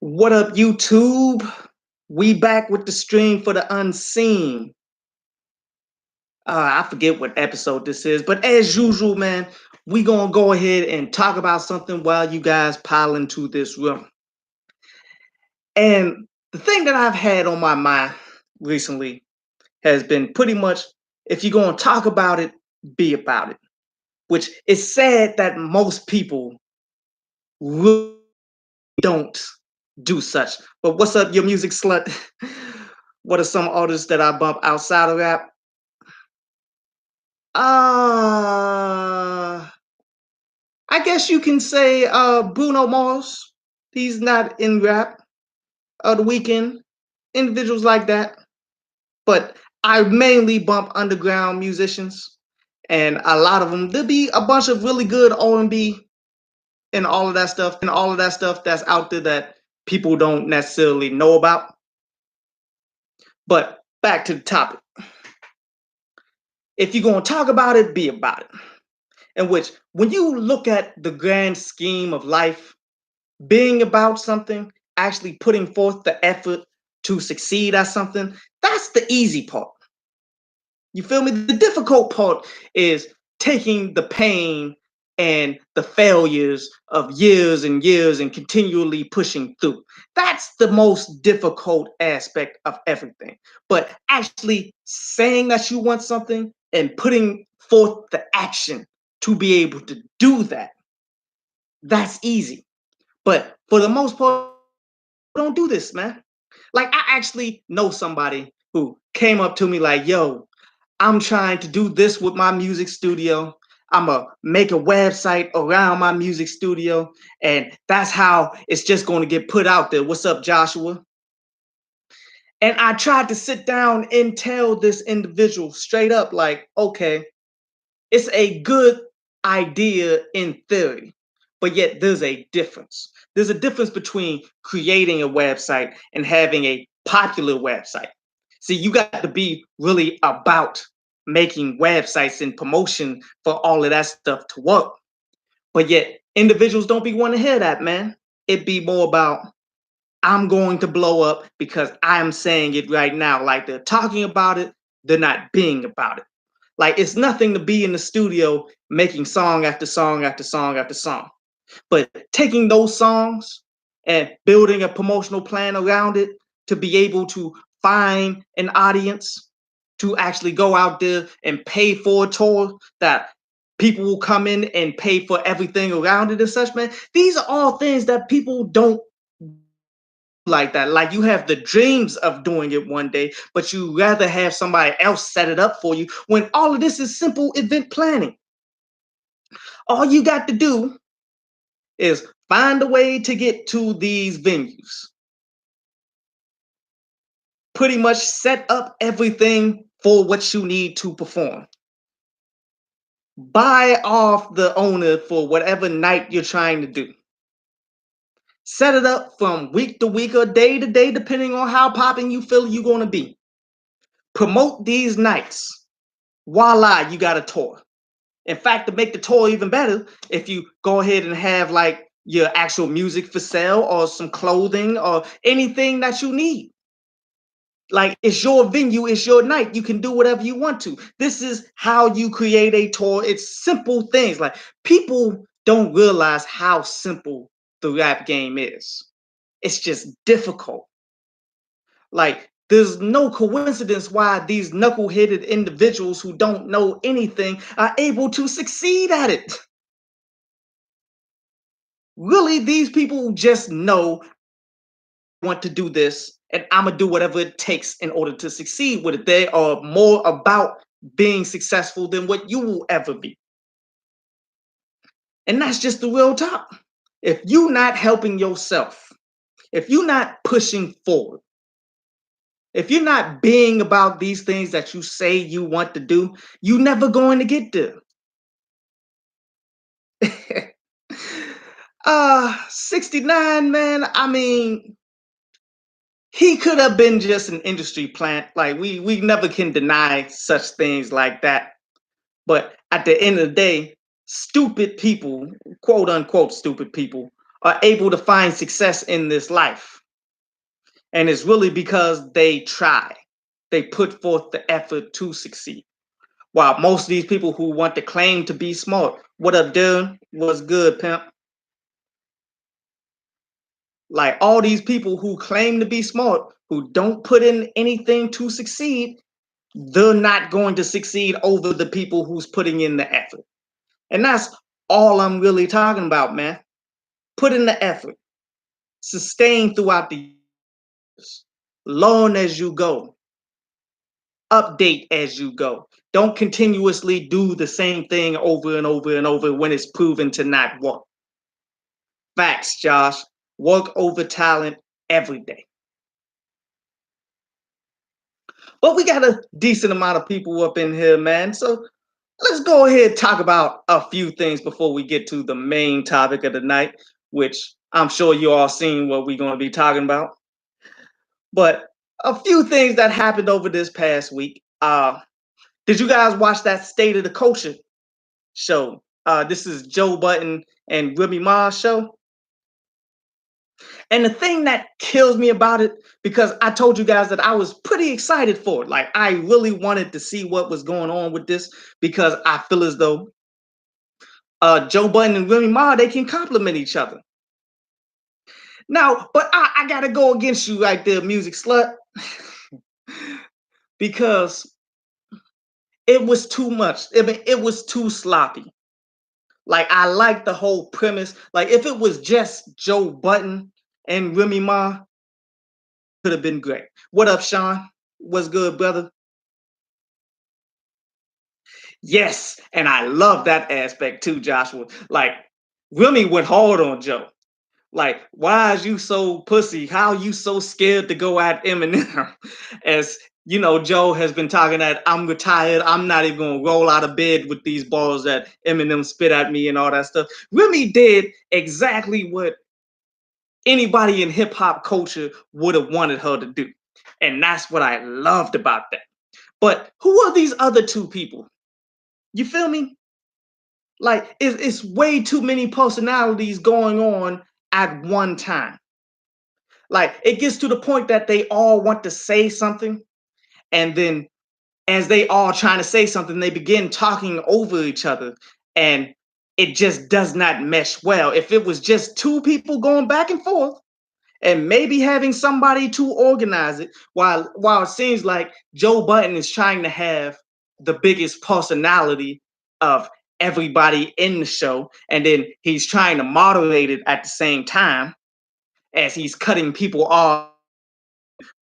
What up, YouTube? We back with the stream for the unseen. I forget what episode this is, but as usual, man, we gonna go ahead and talk about something while you guys pile into this room. And the thing that I've had on my mind recently has been pretty much if you're gonna talk about it, be about it. Which is sad that most people really don't do such. But what's up, your music slut? What are some artists that I bump outside of rap? Uh I guess you can say Bruno Mars. He's not in rap. The Weekend, individuals like that. But I mainly bump underground musicians, and a lot of them. There'll be a bunch of really good R&B and all of that stuff that's out there that people don't necessarily know about. But back to the topic. If you're gonna talk about it, be about it. In which, when you look at the grand scheme of life, being about something, actually putting forth the effort to succeed at something, that's the easy part. You feel me? The difficult part is taking the pain and the failures of years and years and continually pushing through. That's the most difficult aspect of everything. But actually saying that you want something and putting forth the action to be able to do that, that's easy. But for the most part, don't do this, man. Like, I actually know somebody who came up to me like, yo, I'm trying to do this with my music studio. I'm going to make a website around my music studio, and that's how it's just going to get put out there. What's up, Joshua? And I tried to sit down and tell this individual straight up, like, okay, it's a good idea in theory, but yet there's a difference. There's a difference between creating a website and having a popular website. See, you got to be really about making websites and promotion for all of that stuff to work. But yet, individuals don't be wanting to hear that, man. It be more about, I'm going to blow up because I'm saying it right now. Like, they're talking about it, they're not being about it. Like, it's nothing to be in the studio making song after song after song after song. But taking those songs and building a promotional plan around it to be able to find an audience to actually go out there and pay for a tour that people will come in and pay for everything around it and such, man. These are all things that people don't like that. Like, you have the dreams of doing it one day, but you rather have somebody else set it up for you when all of this is simple event planning. All you got to do is find a way to get to these venues. Pretty much set up everything for what you need to perform. Buy off the owner for whatever night you're trying to do. Set it up from week to week or day to day, depending on how popping you feel you're going to be. Promote these nights. Voila, you got a tour. In fact, to make the tour even better, if you go ahead and have like your actual music for sale or some clothing or anything that you need. Like, it's your venue, it's your night. You can do whatever you want to. This is how you create a tour. It's simple things. Like, people don't realize how simple the rap game is. It's just difficult. Like, there's no coincidence why these knuckle-headed individuals who don't know anything are able to succeed at it. Really, these people just know want to do this and I'm gonna do whatever it takes in order to succeed with it. They are more about being successful than what you will ever be. And that's just the real talk. If you're not helping yourself, if you're not pushing forward, if you're not being about these things that you say you want to do, you're never going to get there. 69, man. I mean, he could have been just an industry plant. Like, we never can deny such things like that. But at the end of the day, stupid people, quote unquote stupid people, are able to find success in this life. And it's really because they try. They put forth the effort to succeed. While most of these people who want to claim to be smart, what up, Dylan? What's good, pimp? Like all these people who claim to be smart, who don't put in anything to succeed, they're not going to succeed over the people who's putting in the effort. And that's all I'm really talking about, man. Put in the effort, sustain throughout the years, learn as you go, update as you go. Don't continuously do the same thing over and over and over when it's proven to not work. Facts, Josh. Work over talent every day. But we got a decent amount of people up in here, man. So let's go ahead and talk about a few things before we get to the main topic of the night, which I'm sure you all seen what we're going to be talking about. But a few things that happened over this past week. Did you guys watch that State of the Culture show? This is Joe Budden and Remy Ma's show. And the thing that kills me about it, because I told you guys that I was pretty excited for it. Like I really wanted to see what was going on with this because I feel as though Joe Budden and Remy Ma, they can complement each other. Now, but I gotta go against you right there, music slut, because it was too much. I mean, it was too sloppy. Like I like the whole premise. Like if it was just Joe Budden and Remy Ma, could have been great. What up, Sean? What's good, brother? Yes, and I love that aspect too, Joshua. Like Remy went hard on Joe. Like, why is you so pussy? How you so scared to go at Eminem? As you know, Joe has been talking that I'm retired. I'm not even gonna roll out of bed with these balls that Eminem spit at me and all that stuff. Remy did exactly what anybody in hip hop culture would have wanted her to do. And that's what I loved about that. But who are these other two people? You feel me? Like it's way too many personalities going on at one time. Like it gets to the point that they all want to say something, and then as they all trying to say something, they begin talking over each other, and it just does not mesh well. If it was just two people going back and forth, and maybe having somebody to organize it, while it seems like Joe Budden is trying to have the biggest personality of everybody in the show, and then he's trying to moderate it at the same time as he's cutting people off,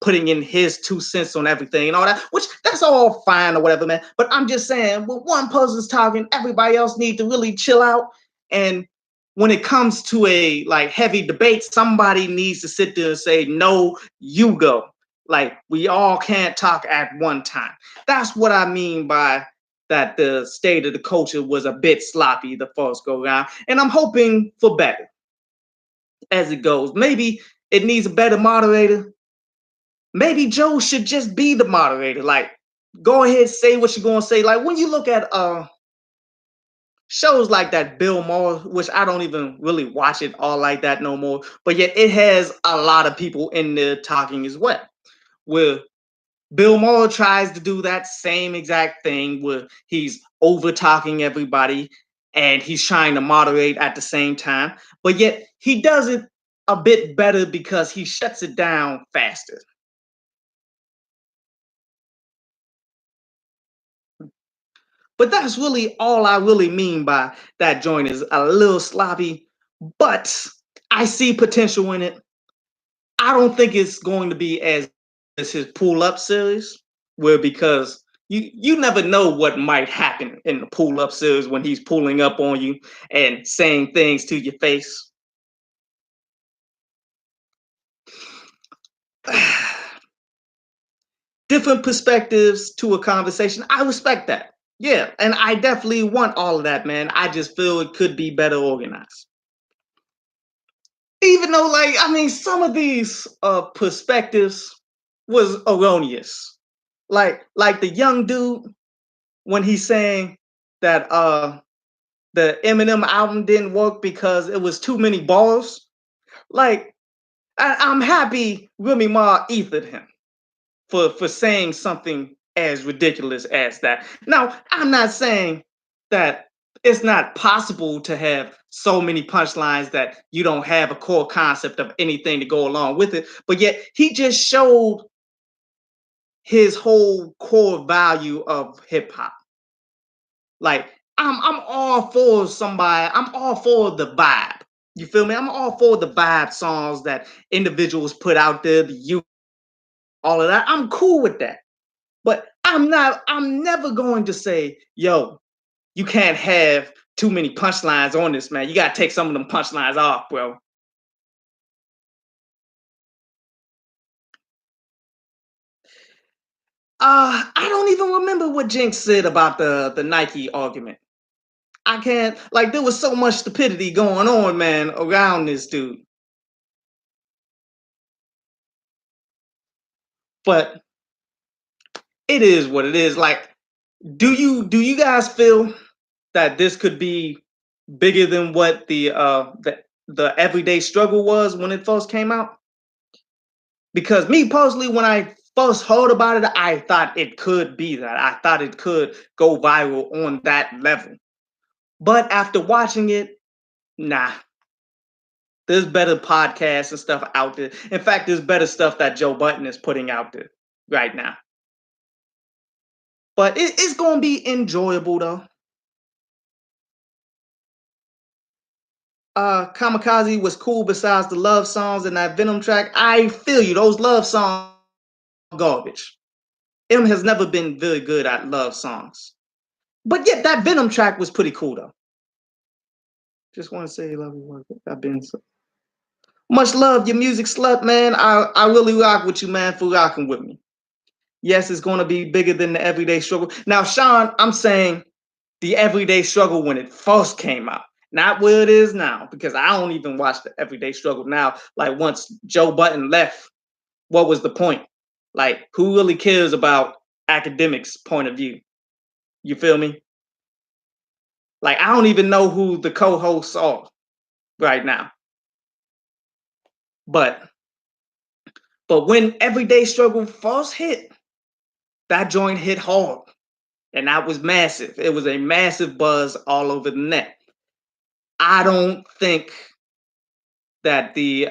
putting in his 2 cents on everything and all that, which that's all fine or whatever, man. But I'm just saying, when one person's talking, everybody else need to really chill out. And when it comes to a like heavy debate, somebody needs to sit there and say, no, you go. Like we all can't talk at one time. That's what I mean by that the State of the Culture was a bit sloppy the first go round. And I'm hoping for better as it goes. Maybe it needs a better moderator. Maybe Joe should just be the moderator. Like, go ahead, say what you're gonna say. Like when you look at shows like that Bill Maher, which I don't even really watch it all like that no more, but yet it has a lot of people in there talking as well. Where Bill Maher tries to do that same exact thing where he's over talking everybody and he's trying to moderate at the same time, but yet he does it a bit better because he shuts it down faster. But that's really all I really mean by that joint is a little sloppy, but I see potential in it. I don't think it's going to be as his pull up series, where because you never know what might happen in the pull up series when he's pulling up on you and saying things to your face. Different perspectives to a conversation. I respect that. Yeah, and I definitely want all of that, man. I just feel it could be better organized. Even though, like, I mean, some of these perspectives was erroneous. Like the young dude when he's saying that the Eminem album didn't work because it was too many bars. Like, I'm happy Remy Ma ethered him for saying something as ridiculous as that. Now, I'm not saying that it's not possible to have so many punchlines that you don't have a core concept of anything to go along with it, but yet he just showed his whole core value of hip hop. Like, I'm all for somebody, I'm all for the vibe. You feel me? I'm all for the vibe songs that individuals put out there, the youth, all of that. I'm cool with that. But I'm never going to say, yo, you can't have too many punchlines on this, man. You gotta take some of them punchlines off, bro. I don't even remember what Jinx said about the Nike argument. I can't like there was so much stupidity going on, man, around this dude. But it is what it is. Like, do you guys feel that this could be bigger than what the everyday struggle was when it first came out? Because me personally, when I first heard about it, I thought it could be that. I thought it could go viral on that level. But after watching it, nah. There's better podcasts and stuff out there. In fact, there's better stuff that Joe Button is putting out there right now. But it's gonna be enjoyable though. Kamikaze was cool besides the love songs and that Venom track. I feel you. Those love songs garbage. M has never been very good at love songs. But yet that Venom track was pretty cool though. Just want to say love you. Work. I've been so much love, your music slut, man. I really rock with you, man, for rocking with me. Yes, it's gonna be bigger than the everyday struggle. Now, Sean, I'm saying the everyday struggle when it first came out, not where it is now, because I don't even watch the everyday struggle now. Like once Joe Button left, what was the point? Like, who really cares about academics' point of view? You feel me? Like, I don't even know who the co-hosts are right now. But when everyday struggle first hit, that joint hit hard. And that was massive. It was a massive buzz all over the net. I don't think that the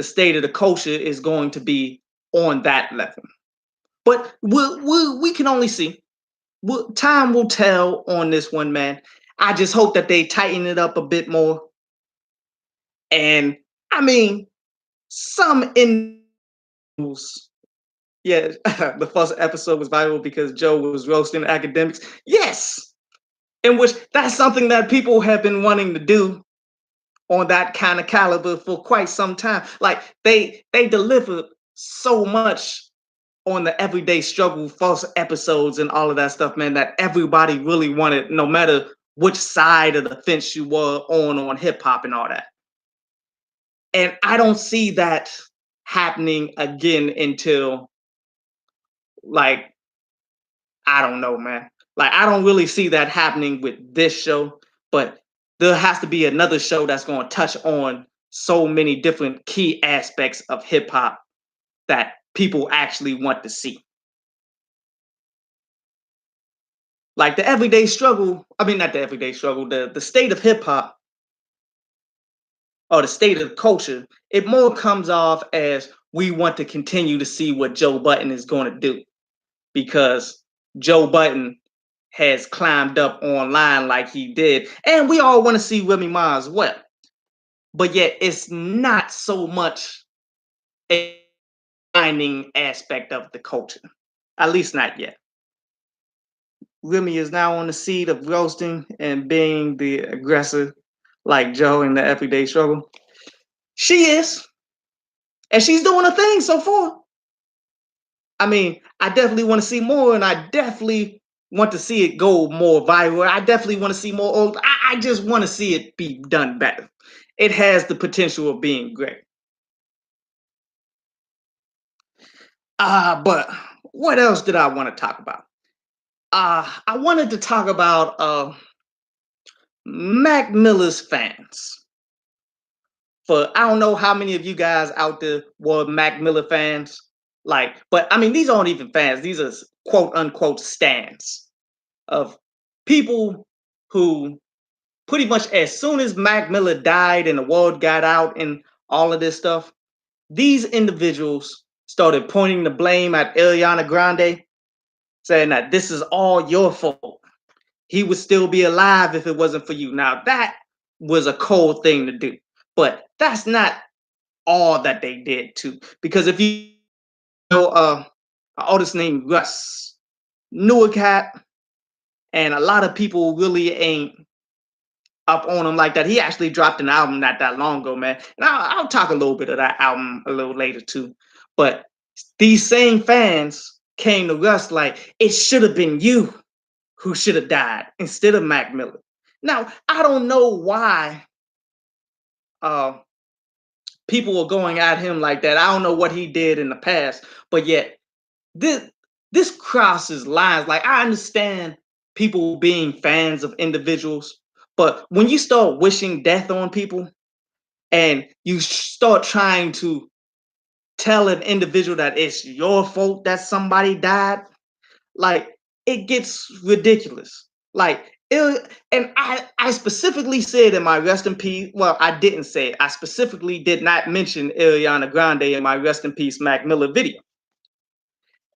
state of the culture is going to be on that level. But we can only see. Time will tell on this one, man. I just hope that they tighten it up a bit more. And I mean, some in yeah, the first episode was viral because Joe was roasting academics. Yes, in which that's something that people have been wanting to do on that kind of caliber for quite some time. Like they delivered so much on the everyday struggle false episodes and all of that stuff, man, that everybody really wanted, no matter which side of the fence you were on hip hop and all that. And I don't see that happening again until, like, I don't know, man. Like, I don't really see that happening with this show, but there has to be another show that's going to touch on so many different key aspects of hip hop that people actually want to see. Like the everyday struggle, I mean, not the everyday struggle, the state of hip hop or the state of culture, it more comes off as we want to continue to see what Joe Button is going to do because Joe Button has climbed up online like he did. And we all want to see Remy Ma as well. But yet it's not so much a defining aspect of the culture. At least not yet. Remy is now on the seat of roasting and being the aggressor like Joe in the everyday struggle. She is. And she's doing a thing so far. I mean, I definitely want to see more, and I definitely want to see it go more viral. I definitely want to see more old. I just want to see it be done better. It has the potential of being great. But what else did I want to talk about? I wanted to talk about Mac Miller's fans. for I don't know how many of you guys out there were Mac Miller fans. Like, but I mean, these aren't even fans. These are quote unquote stans of people who pretty much as soon as Mac Miller died and the world got out and all of this stuff, these individuals started pointing the blame at Ariana Grande, saying that this is all your fault. He would still be alive if it wasn't for you. Now that was a cold thing to do, but that's not all that they did too. Because if you know, an artist named Russ, newer cat, and a lot of people really ain't up on him like that. He actually dropped an album not that long ago, man. And I'll talk a little bit of that album a little later too. But these same fans came to Russ like it should have been you who should have died instead of Mac Miller. Now I don't know why uh, people were going at him like that. I don't know what he did in the past, but yet this this crosses lines. Like I understand people being fans of individuals, but when you start wishing death on people and you start trying to tell an individual that it's your fault that somebody died, like it gets ridiculous. Like and I specifically said in my rest in peace. Well, I didn't say it. I specifically did not mention Ariana Grande in my rest in peace Mac Miller video,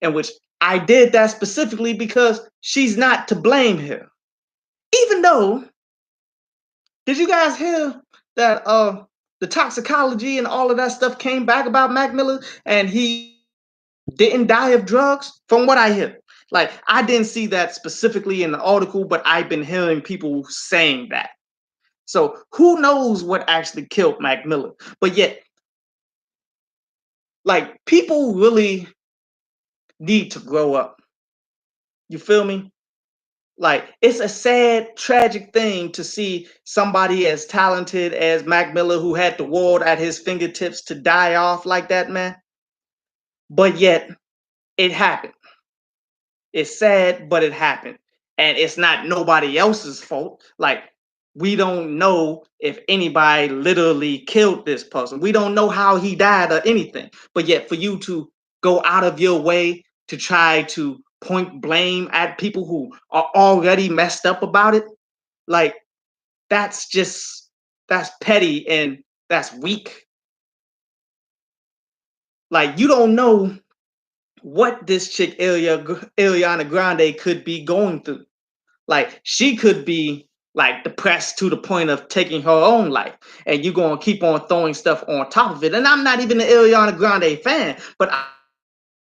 in which I did that specifically because she's not to blame here. Even though, did you guys hear that the toxicology and all of that stuff came back about Mac Miller and he didn't die of drugs? From what I hear. Like I didn't see that specifically in the article, but I've been hearing people saying that. So who knows what actually killed Mac Miller? But yet, like people really need to grow up. You feel me? Like it's a sad, tragic thing to see somebody as talented as Mac Miller, who had the world at his fingertips, to die off like that, man. But yet it happened. It's sad, but it happened. And it's not nobody else's fault. Like we don't know if anybody literally killed this person. We don't know how he died or anything. But yet for you to go out of your way to try to point blame at people who are already messed up about it, like that's just that's petty and that's weak. Like you don't know what this chick Ariana Grande could be going through. Like she could be like depressed to the point of taking her own life, and you're gonna keep on throwing stuff on top of it. And I'm not even an Ariana Grande fan, but I'm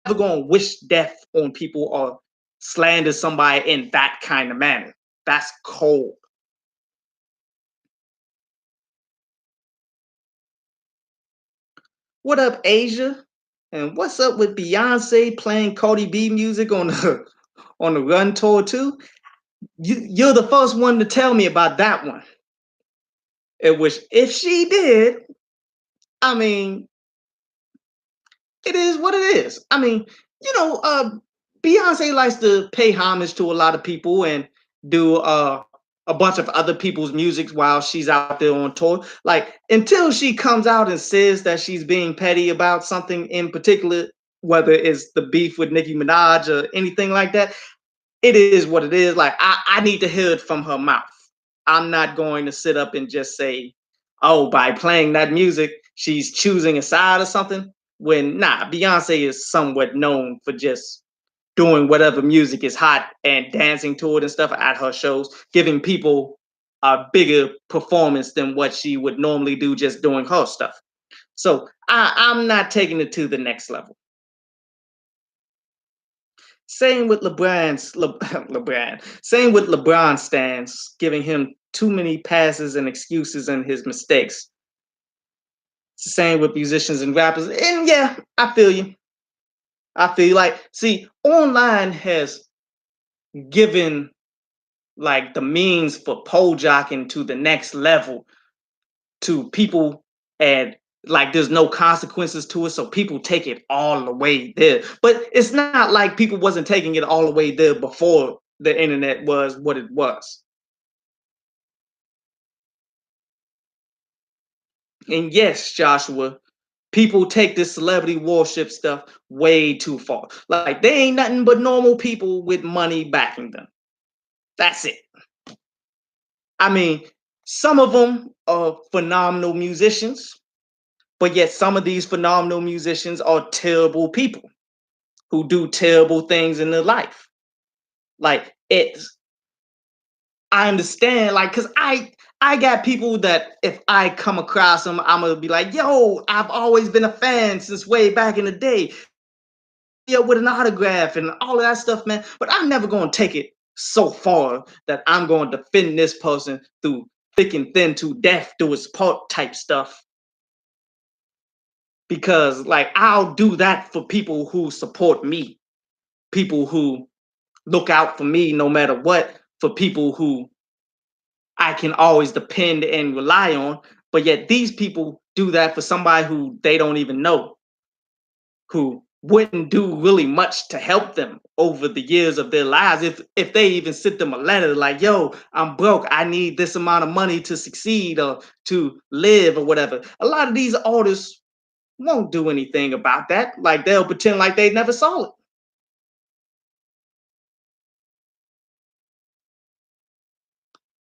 never gonna wish death on people or slander somebody in that kind of manner. That's cold. What up, Asia? And what's up with Beyonce playing Cardi B music on the on the Run tour too? You're the first one to tell me about that one. In which, if she did, I mean, it is what it is. I mean, you know, Beyonce likes to pay homage to a lot of people and do a bunch of other people's music while she's out there on tour. Like until she comes out and says that she's being petty about something in particular, whether it's the beef with Nicki Minaj or anything like that, it is what it is. Like I need to hear it from her mouth. I'm not going to sit up and just say, oh, by playing that music, she's choosing a side or something. When nah, Beyonce is somewhat known for just doing whatever music is hot and dancing to it and stuff at her shows, giving people a bigger performance than what she would normally do just doing her stuff. So I'm not taking it to the next level. Same with LeBron. Same with LeBron stands, giving him too many passes and excuses and his mistakes. It's the same with musicians and rappers. And yeah, I feel you. I feel like, see, online has given like the means for pole jocking to the next level to people, and like there's no consequences to it, so people take it all the way there. But it's not like people wasn't taking it all the way there before the internet was what it was. And yes, Joshua, people take this celebrity worship stuff way too far. Like they ain't nothing but normal people with money backing them. That's it. I mean, some of them are phenomenal musicians, but yet some of these phenomenal musicians are terrible people who do terrible things in their life. Like it's I understand, like, cause I got people that if I come across them, I'm gonna be like, yo, I've always been a fan since way back in the day. Yeah, with an autograph and all of that stuff, man. But I'm never gonna take it so far that I'm gonna defend this person through thick and thin to death to his part type stuff. Because like I'll do that for people who support me, people who look out for me no matter what, for people who I can always depend and rely on. But yet these people do that for somebody who they don't even know, who wouldn't do really much to help them over the years of their lives if they even sent them a letter like, yo, I'm broke, I need this amount of money to succeed or to live or whatever. A lot of these artists won't do anything about that. Like they'll pretend like they never saw it.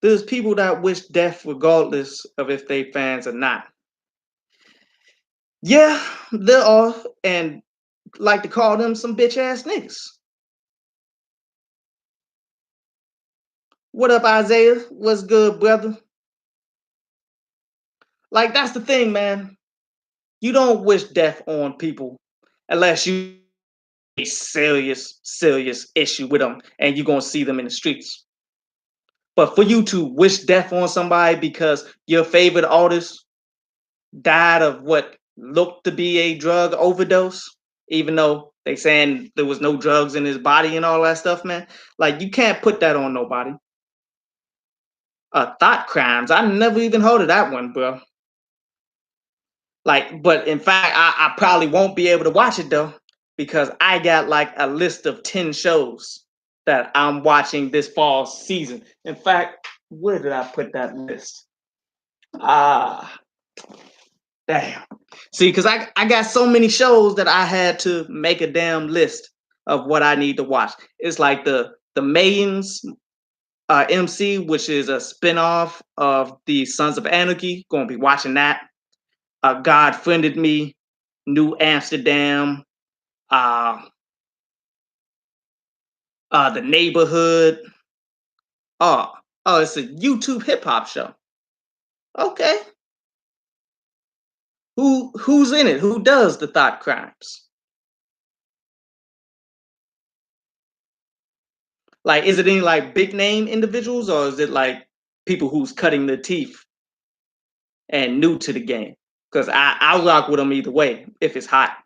There's people that wish death regardless of if they fans or not. Yeah, there are, and like to call them some bitch ass niggas. What up, Isaiah? What's good, brother? Like that's the thing, man. You don't wish death on people unless you a serious issue with them and you're gonna see them in the streets. But for you to wish death on somebody because your favorite artist died of what looked to be a drug overdose, even though they saying there was no drugs in his body and all that stuff, man. Like you can't put that on nobody. Thought crimes. I never even heard of that one, bro. Like, but in fact, I probably won't be able to watch it though, because I got like a list of 10 shows that I'm watching this fall season. In fact, where did I put that list? Ah, damn. See, because I got so many shows that I had to make a damn list of what I need to watch. It's like the Mayans MC, which is a spinoff of the Sons of Anarchy. Gonna be watching that. God Friended Me, New Amsterdam, uh, The Neighborhood. Oh, oh, it's a YouTube hip hop show. Okay, who's in it? Who does the thought crimes? Like, is it any like big name individuals, or is it like people who's cutting their teeth and new to the game? Because I'll rock with them either way if it's hot.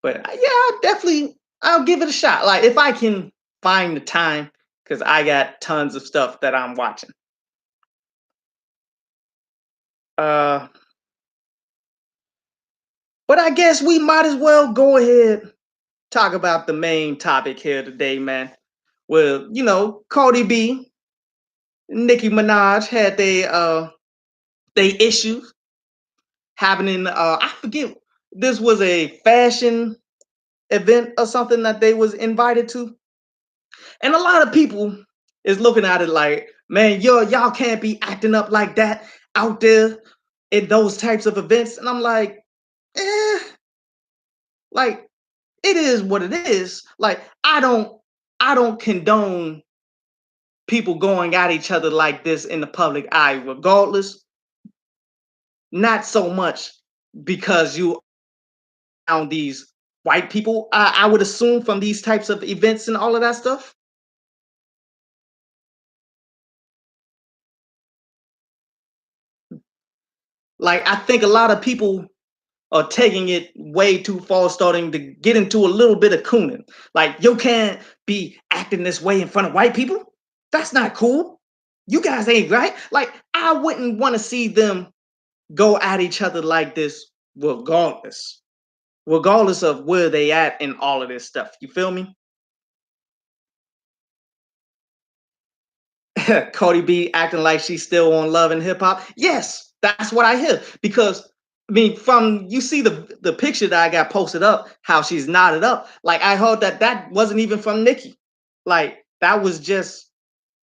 But yeah, I'll give it a shot. Like if I can find the time, because I got tons of stuff that I'm watching. Uh, but I guess we might as well go ahead talk about the main topic here today, man. Well, Cardi B, Nicki Minaj had they issues happening. I forget, this was a fashion event or something that they was invited to, and a lot of people is looking at it like, man, y'all can't be acting up like that out there in those types of events, and I'm like, eh, like it is what it is. Like I don't condone people going at each other like this in the public eye, regardless. Not so much because you found these white people. I would assume from these types of events and all of that stuff. Like I think a lot of people are taking it way too far, starting to get into a little bit of cooning. Like you can't be acting this way in front of white people. That's not cool. You guys ain't right. Like I wouldn't want to see them go at each other like this regardless of where they at in all of this stuff. You feel me? Cardi B acting like she's still on Love and Hip Hop. Yes, that's what I hear. Because I mean, from you see the picture that I got posted up, how she's knotted up. Like I heard that that wasn't even from Nicki. Like that was just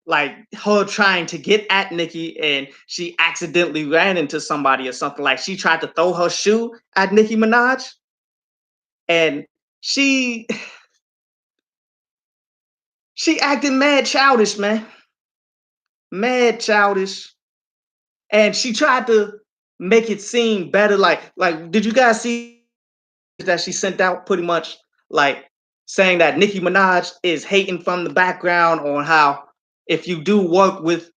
like her trying to get at Nicki, and she accidentally ran into somebody or something. Like she tried to throw her shoe at Nicki Minaj, and she she acted mad childish, man, mad childish, and she tried to make it seem better. Like, did you guys see that she sent out pretty much like saying that Nicki Minaj is hating from the background on how if you do work with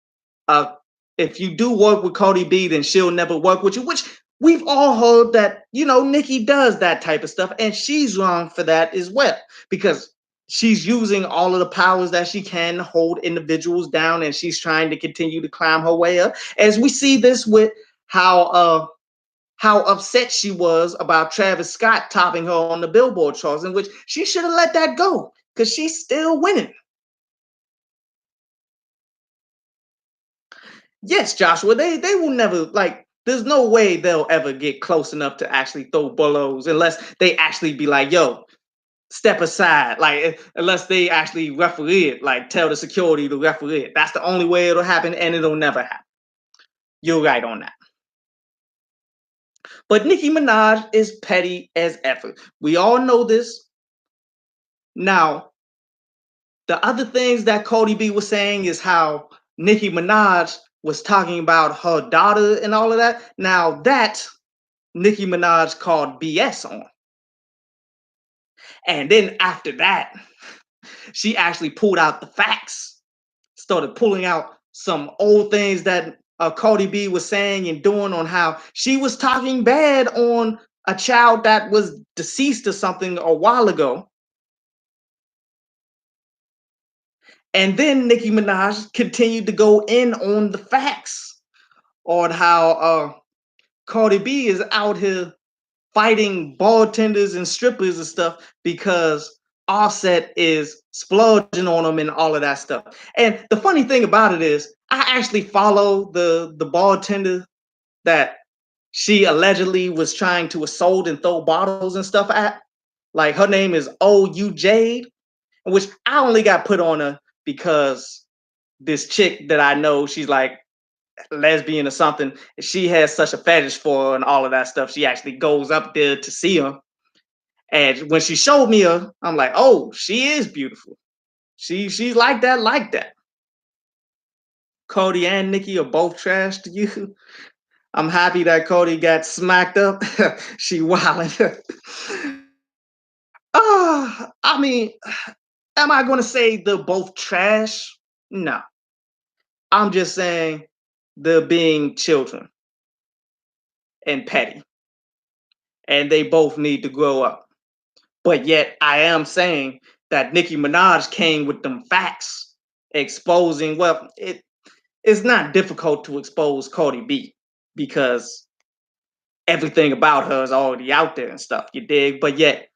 uh if you do work with Cardi B, then she'll never work with you, which we've all heard that, Nicki does that type of stuff, and she's wrong for that as well, because she's using all of the powers that she can to hold individuals down, and she's trying to continue to climb her way up. As we see this with how upset she was about Travis Scott topping her on the Billboard charts, in which she should have let that go because she's still winning. Yes, Joshua, they will never like. There's no way they'll ever get close enough to actually throw blows unless they actually be like, "Yo, step aside." Like unless they actually referee it, like tell the security to referee it. That's the only way it'll happen, and it'll never happen. You're right on that. But Nicki Minaj is petty as ever. We all know this. Now, the other things that Cardi B was saying is how Nicki Minaj was talking about her daughter and all of that. Now that Nicki Minaj called BS on. And then after that, she actually pulled out the facts, started pulling out some old things that Cardi B was saying and doing on how she was talking bad on a child that was deceased or something a while ago. And then Nicki Minaj continued to go in on the facts on how Cardi B is out here fighting bartenders and strippers and stuff because Offset is splurging on them and all of that stuff. And the funny thing about it is, I actually follow the bartender that she allegedly was trying to assault and throw bottles and stuff at. Like her name is OU Jade, which I only got put on her because this chick that I know, she's like lesbian or something. She has such a fetish for her and all of that stuff. She actually goes up there to see her. And when she showed me her, I'm like, oh, she is beautiful. She's like that, like that. Cody and Nikki are both trash to you. I'm happy that Cody got smacked up. She wilding. I mean, am I gonna say they're both trash? No. I'm just saying they're being children and petty. And they both need to grow up. But yet I am saying that Nicki Minaj came with them facts exposing, well, it's not difficult to expose Cardi B because everything about her is already out there and stuff, you dig? But yet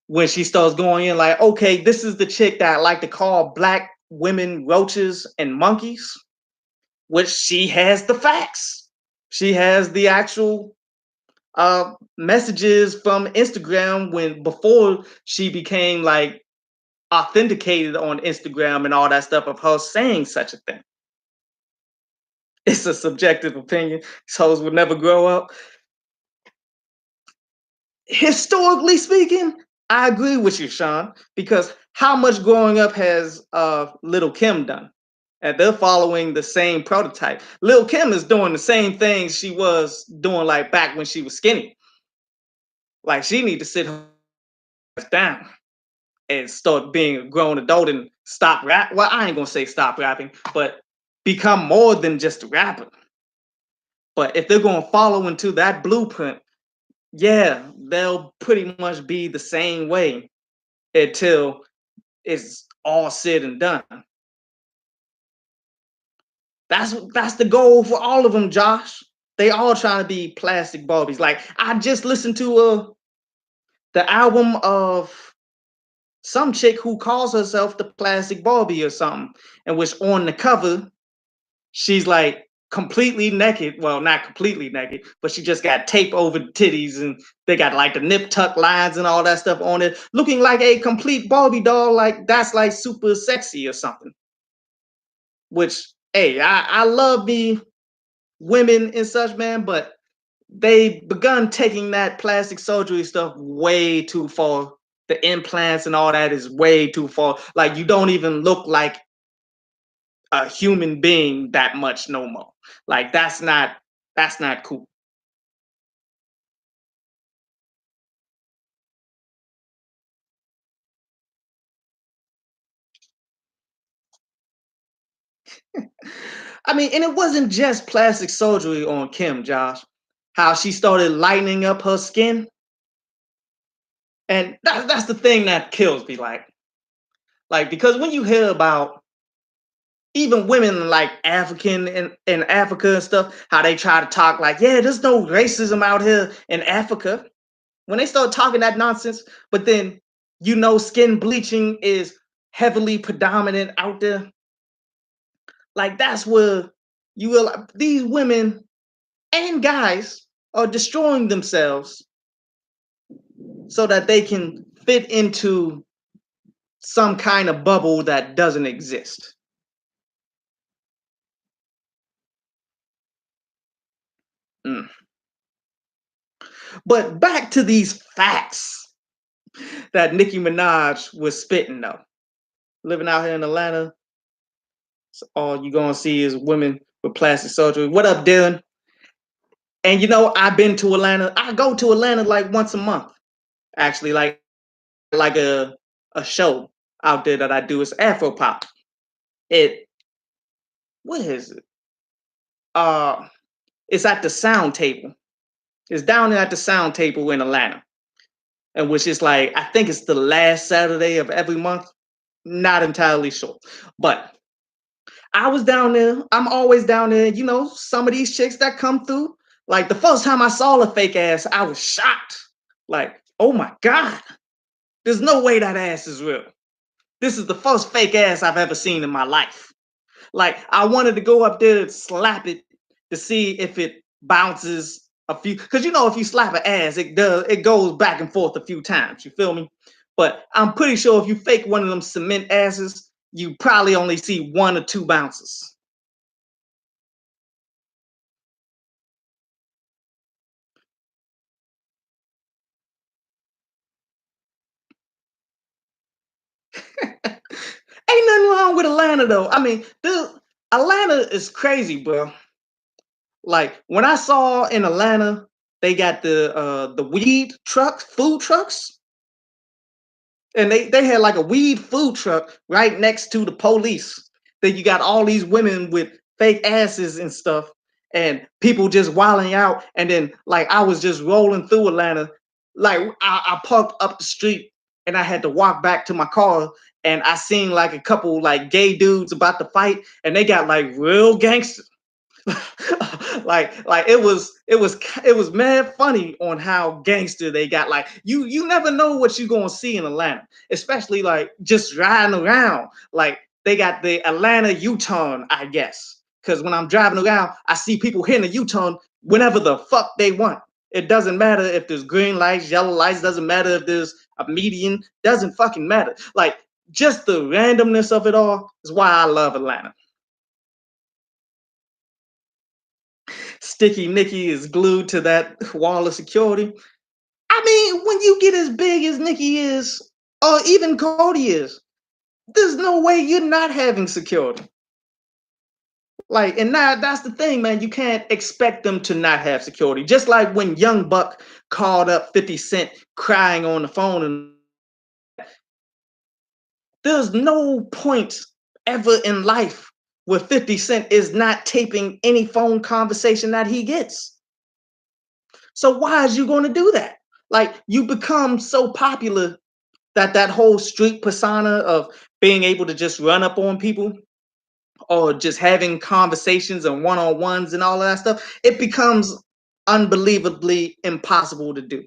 when she starts going in like, okay, this is the chick that I like to call black women roaches and monkeys, which she has the facts. She has the actual messages from Instagram when before she became like authenticated on Instagram and all that stuff of her saying such a thing. It's a subjective opinion. These hoes would never grow up. Historically speaking, I agree with you, Sean, because how much growing up has Little Kim done? And they're following the same prototype. Lil Kim is doing the same things she was doing like back when she was skinny. Like she need to sit her down and start being a grown adult and stop rap. Well, I ain't gonna say stop rapping, but become more than just a rapper. But if they're gonna follow into that blueprint, yeah, they'll pretty much be the same way until it's all said and done. That's the goal for all of them, Josh. They all trying to be plastic Barbies. Like I just listened to the album of some chick who calls herself the Plastic Barbie or something, and which on the cover she's like completely naked. Well, not completely naked, but she just got tape over the titties and they got like the nip tuck lines and all that stuff on it, looking like a complete Barbie doll, like that's like super sexy or something. Which, hey, I love me women and such, man, but they begun taking that plastic surgery stuff way too far. The implants and all that is way too far. Like you don't even look like a human being that much no more. Like that's not cool. I mean, and it wasn't just plastic surgery on Kim, Josh. How she started lightening up her skin, and that's the thing that kills me. Like because when you hear about even women like African in Africa and stuff, how they try to talk like, yeah, there's no racism out here in Africa. When they start talking that nonsense, but then skin bleaching is heavily predominant out there. Like that's where you will these women and guys are destroying themselves so that they can fit into some kind of bubble that doesn't exist. Mm. But back to these facts that Nicki Minaj was spitting though. Living out here in Atlanta, all you're gonna see is women with plastic surgery. What up, Dylan? And I've been to Atlanta. I go to Atlanta like once a month, actually, like a show out there that I do. It's Afro Pop. It what is it? Uh it's at the Sound Table. It's down there at the Sound Table in Atlanta, and which is like I think it's the last Saturday of every month. Not entirely sure, but I was down there. I'm always down there. Some of these chicks that come through. Like the first time I saw a fake ass, I was shocked. Like, oh my god, there's no way that ass is real. This is the first fake ass I've ever seen in my life. Like, I wanted to go up there and slap it to see if it bounces a few. Because if you slap an ass, it goes back and forth a few times. You feel me? But I'm pretty sure if you fake one of them cement asses, you probably only see one or two bounces. Ain't nothing wrong with Atlanta though. I mean, dude, Atlanta is crazy, bro. Like when I saw in Atlanta, they got the weed trucks, food trucks, and they had like a weed food truck right next to the police. Then you got all these women with fake asses and stuff, and people just wilding out. And then like I was just rolling through Atlanta, like I parked up the street and I had to walk back to my car. And I seen like a couple like gay dudes about to fight, and they got like real gangster like it was mad funny on how gangster they got. Like you never know what you're gonna see in Atlanta, especially like just riding around. Like they got the Atlanta U-turn, I guess. Because when I'm driving around, I see people hitting a U-turn whenever the fuck they want. It doesn't matter if there's green lights, yellow lights, doesn't matter if there's a median, doesn't fucking matter. Like just the randomness of it all is why I love Atlanta. Sticky Nicky is glued to that wall of security. I mean, when you get as big as Nicky is, or even Cody is, there's no way you're not having security. Like, and now that's the thing, man. You can't expect them to not have security. Just like when Young Buck called up 50 Cent crying on the phone, and there's no point ever in life where 50 Cent is not taping any phone conversation that he gets. So why is you going to do that? Like you become so popular that that whole street persona of being able to just run up on people or just having conversations and one-on-ones and all of that stuff, it becomes unbelievably impossible to do.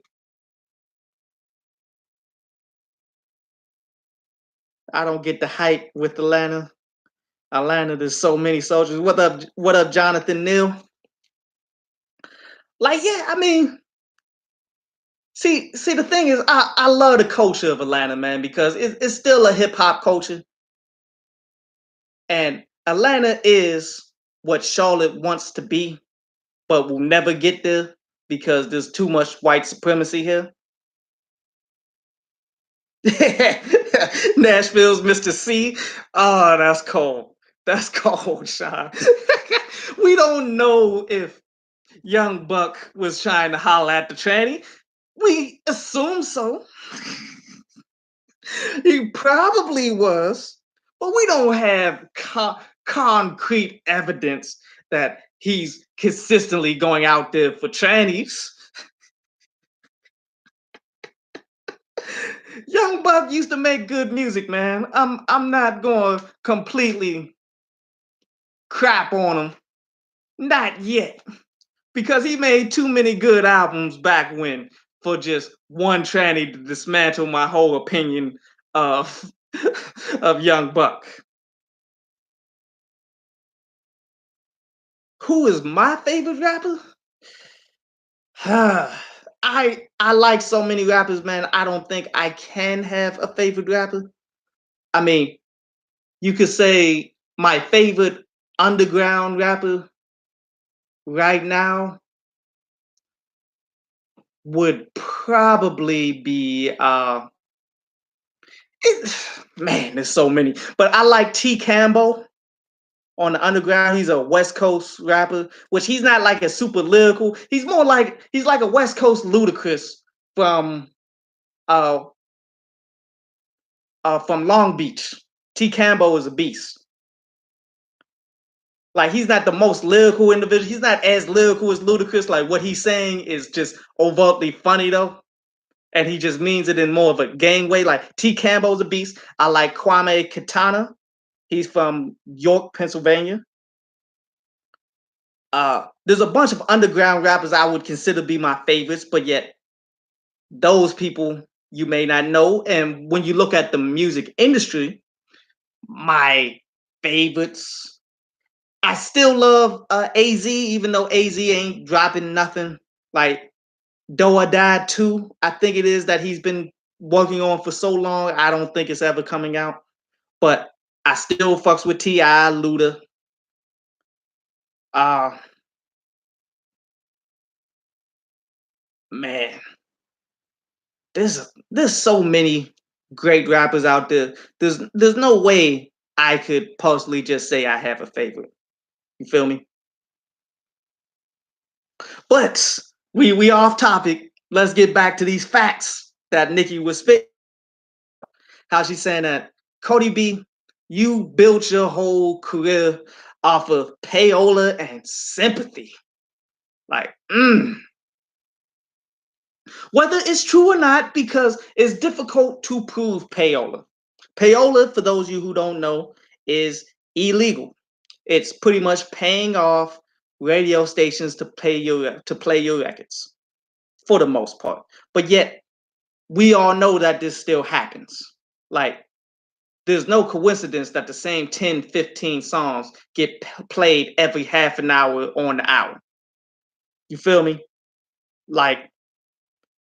I don't get the hype with Atlanta. Atlanta, there's so many soldiers. What up, Jonathan Neal? Like, yeah, I mean, see, the thing is, I love the culture of Atlanta, man, because it's still a hip hop culture, and Atlanta is what Charlotte wants to be, but will never get there because there's too much white supremacy here. Nashville's Mr. C. Oh, that's cold. That's cold, Sean. We don't know if Young Buck was trying to holler at the tranny. We assume so. He probably was, but we don't have concrete evidence that he's consistently going out there for trannies. Young Buck used to make good music, man. I'm not going to completely crap on him. Not yet. Because he made too many good albums back when for just one tranny to dismantle my whole opinion of of Young Buck. Who is my favorite rapper? I like so many rappers, man. I don't think I can have a favorite rapper. I mean, you could say my favorite underground rapper right now would probably be man, there's so many. But I like T Campbell on the underground. He's a West Coast rapper, which he's not like a super lyrical. He's more like he's like a West Coast Ludacris from uh from Long Beach. T Campbell is a beast. Like he's not the most lyrical individual. He's not as lyrical as Ludacris. Like what he's saying is just overtly funny though. And he just means it in more of a gang way. Like T Campbell's a beast. I like Kwame Katana. He's from York, Pennsylvania. There's a bunch of underground rappers I would consider be my favorites, but yet those people you may not know. And when you look at the music industry, my favorites, I still love AZ, even though AZ ain't dropping nothing. Like Doe or Die 2, I think it is that he's been working on for so long. I don't think it's ever coming out. But I still fucks with T.I., Luda. Uh man, there's so many great rappers out there. There's no way I could personally just say I have a favorite. You feel me? But we off topic. Let's get back to these facts that Nikki was spitting. How she's saying that Cody B, you built your whole career off of payola and sympathy. Like, whether it's true or not, because it's difficult to prove payola. Payola, for those of you who don't know, is illegal. It's pretty much paying off radio stations to play your records for the most part. But yet, we all know that this still happens. Like, there's no coincidence that the same 10, 15 songs get played every half an hour on the hour. You feel me? Like,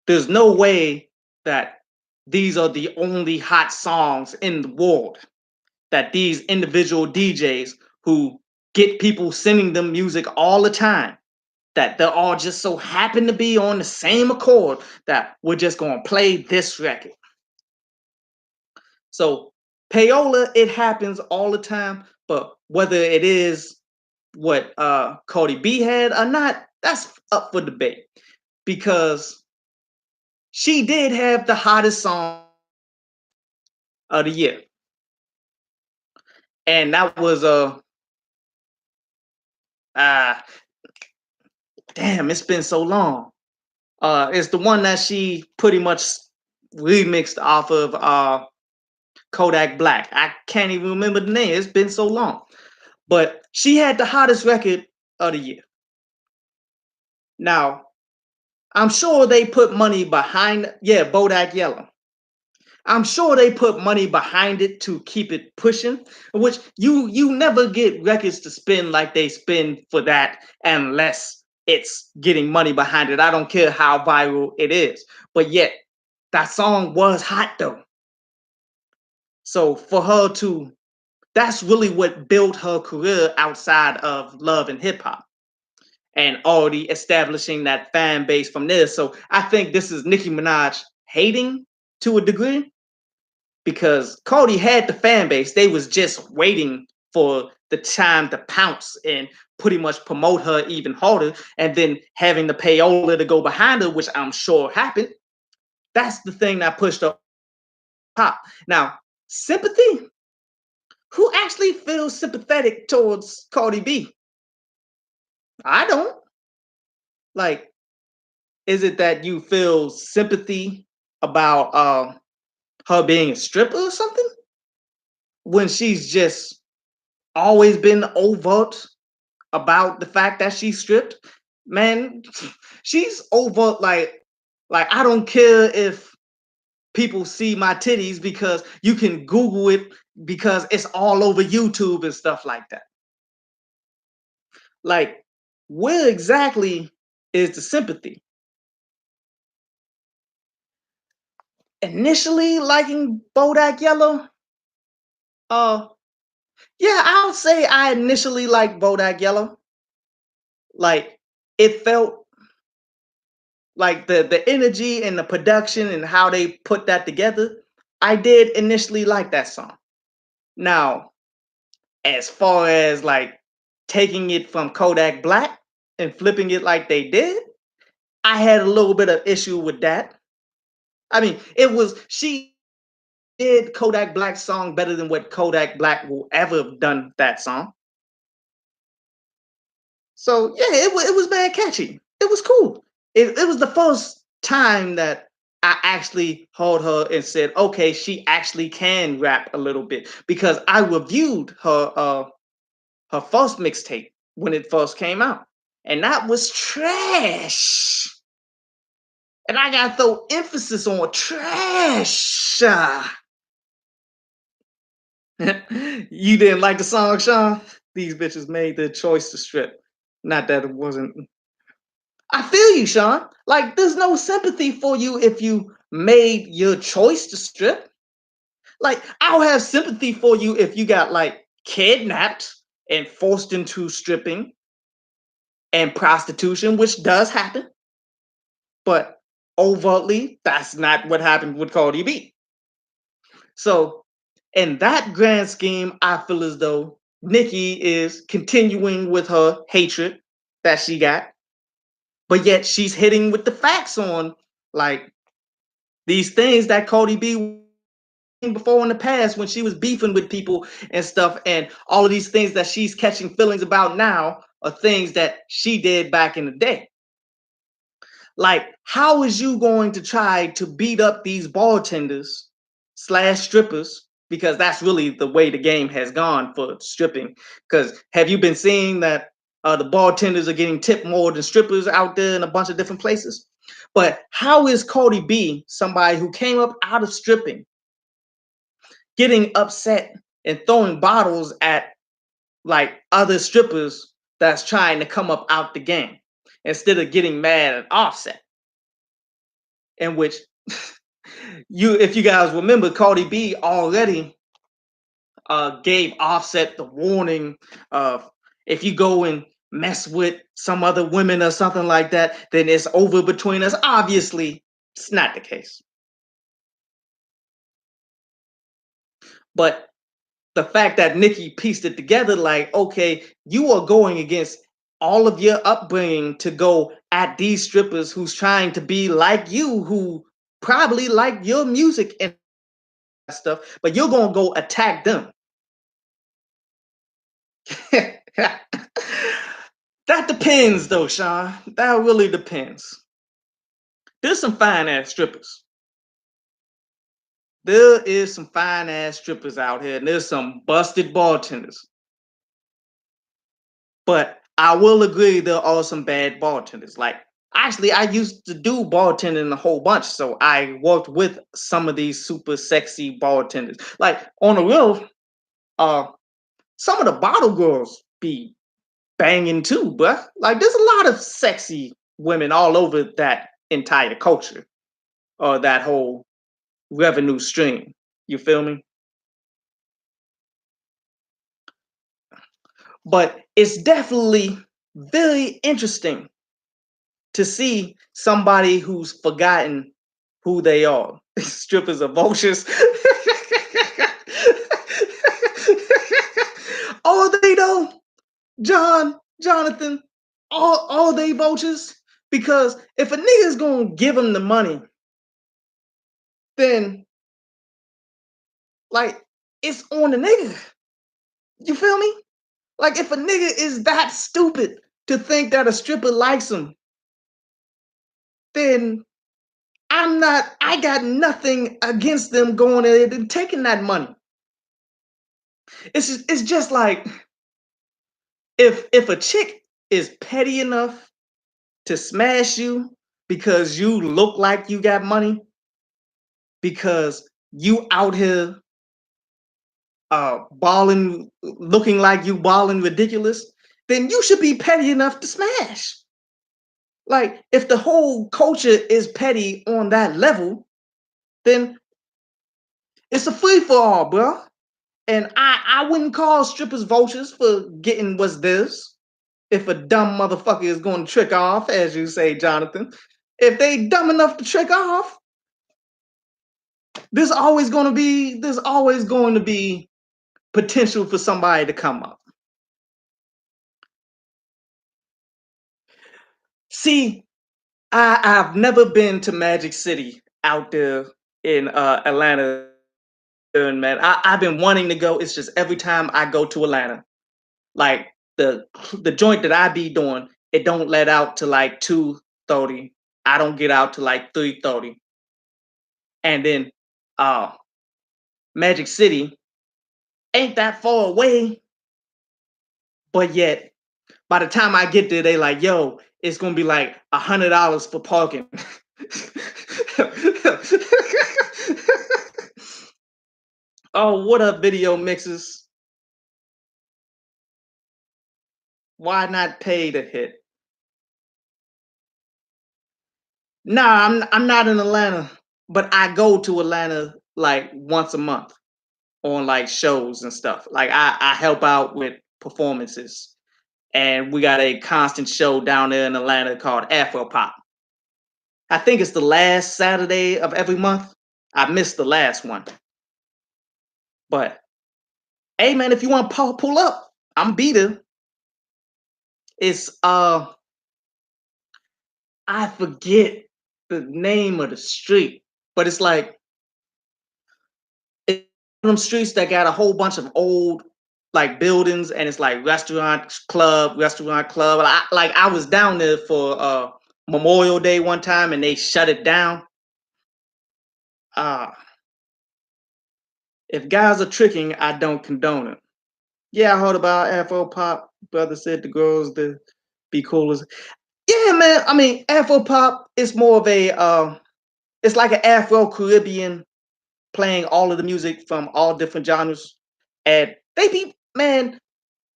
there's no way that these are the only hot songs in the world, that these individual DJs who get people sending them music all the time, that they're all just so happen to be on the same accord that we're just going to play this record. So payola, it happens all the time, but whether it is what Cardi B had or not, that's up for debate, because she did have the hottest song of the year, and that was uh damn, it's been so long. It's the one that she pretty much remixed off of Kodak Black. I can't even remember the name. It's been so long. But she had the hottest record of the year. Now, I'm sure they put money behind, yeah, Bodak Yellow. I'm sure they put money behind it to keep it pushing, which you never get records to spin like they spin for that unless it's getting money behind it. I don't care how viral it is. But yet that song was hot though. So for her to that's really what built her career outside of love and hip hop and already establishing that fan base from there. So I think this is Nicki Minaj hating to a degree because Cardi had the fan base. They was just waiting for the time to pounce and pretty much promote her even harder, and then having the payola to go behind her, which I'm sure happened. That's the thing that pushed up pop. Now, sympathy. Who actually feels sympathetic towards Cardi B? I don't. Like, is it that you feel sympathy about her being a stripper or something? When she's just always been overt about the fact that she stripped? Man, she's overt like I don't care if people see my titties because you can Google it because it's all over YouTube and stuff like that. Like, where exactly is the sympathy? Initially liking Bodak Yellow, uh, yeah, I'll say I initially liked Bodak Yellow. Like, it felt like the energy and the production and how they put that together. I did initially like that song. Now, as far as like taking it from Kodak Black and flipping it like they did, I had a little bit of issue with that. I mean, it was she did Kodak Black's song better than what Kodak Black will ever have done that song. So yeah, it was bad catchy. It was cool. It was the first time that I actually heard her and said, okay, she actually can rap a little bit because I reviewed her first mixtape when it first came out, and that was trash. And I gotta throw emphasis on trash. You didn't like the song, Sean? These bitches made the choice to strip. Not that it wasn't. I feel you, Sean. Like, there's no sympathy for you if you made your choice to strip. Like, I'll have sympathy for you if you got like kidnapped and forced into stripping and prostitution, which does happen. But overtly, that's not what happened with Cardi B. So, in that grand scheme, I feel as though Nicki is continuing with her hatred that she got, but yet she's hitting with the facts on like these things that Cardi B before in the past when she was beefing with people and stuff, and all of these things that she's catching feelings about now are things that she did back in the day. Like, how is you going to try to beat up these bartenders slash strippers? Because that's really the way the game has gone for stripping. Because have you been seeing that the bartenders are getting tipped more than strippers out there in a bunch of different places? But how is Cardi B, somebody who came up out of stripping, getting upset and throwing bottles at like other strippers that's trying to come up out the game instead of getting mad at Offset? In which you if you guys remember, Cardi B already gave Offset the warning of if you go and mess with some other women or something like that, then it's over between us. Obviously, it's not the case. But the fact that Nicki pieced it together, like, okay, you are going against all of your upbringing to go at these strippers who's trying to be like you, who probably like your music and stuff, but you're gonna go attack them. That depends, though, Sean. That really depends. There's some fine ass strippers. There is some fine ass strippers out here, and there's some busted bartenders. But I will agree there are some bad bartenders. Like, Actually, I used to do bartending a whole bunch, so I worked with some of these super sexy bartenders. Like on the real, uh, some of the bottle girls be banging too, but like there's a lot of sexy women all over that entire culture or that whole revenue stream. You feel me? But it's definitely very interesting to see somebody who's forgotten who they are. Strippers are vultures. Are they though? Jonathan, all they vultures? Because if a nigga's gonna give them the money, then like it's on the nigga. You feel me? Like if a nigga is that stupid to think that a stripper likes him, then I got nothing against them going in and taking that money. It's just like if a chick is petty enough to smash you because you look like you got money, because you out here balling, looking like you balling ridiculous, then you should be petty enough to smash. Like if the whole culture is petty on that level, then it's a free for all, bro. And I wouldn't call strippers vultures for getting what's theirs. If a dumb motherfucker is going to trick off, as you say, Jonathan, if they dumb enough to trick off, there's always going to be potential for somebody to come up. See, I've never been to Magic City out there in Atlanta, man. I've been wanting to go. It's just every time I go to Atlanta, like the joint that I be doing, it don't let out to like 2:30. I don't get out to like 3:30. And then uh Magic City ain't that far away, but yet by the time I get there, they like, yo, it's gonna be like $100 for parking. Oh, what up, video mixes? Why not pay to hit? Nah, I'm not in Atlanta, but I go to Atlanta like once a month on like shows and stuff. Like I help out with performances. And we got a constant show down there in Atlanta called Afro Pop. I think it's the last Saturday of every month. I missed the last one. But hey man, if you want to pull up, I'm be there. It's I forget the name of the street, but it's like it's one of them streets that got a whole bunch of old like buildings, and it's like restaurant club. I was down there for Memorial Day one time, and they shut it down. Uh if guys are tricking, I don't condone it. Yeah, I heard about Afro pop. Brother said the girls to be cool as yeah, man. I mean, Afro pop is more of a it's like an Afro Caribbean playing all of the music from all different genres. And they be man,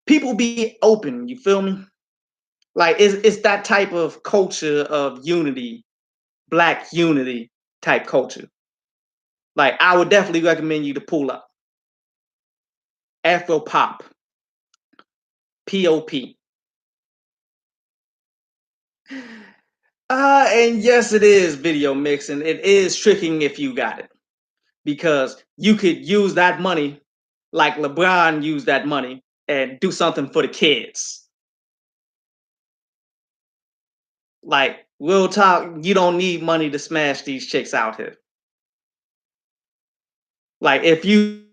people be open, you feel me? Like it's that type of culture of unity, black unity type culture. Like I would definitely recommend you to pull up Afro pop, POP. And yes, it is video mixing. It is tricking if you got it because you could use that money like LeBron used that money and do something for the kids. Like real talk, you don't need money to smash these chicks out here. Like if you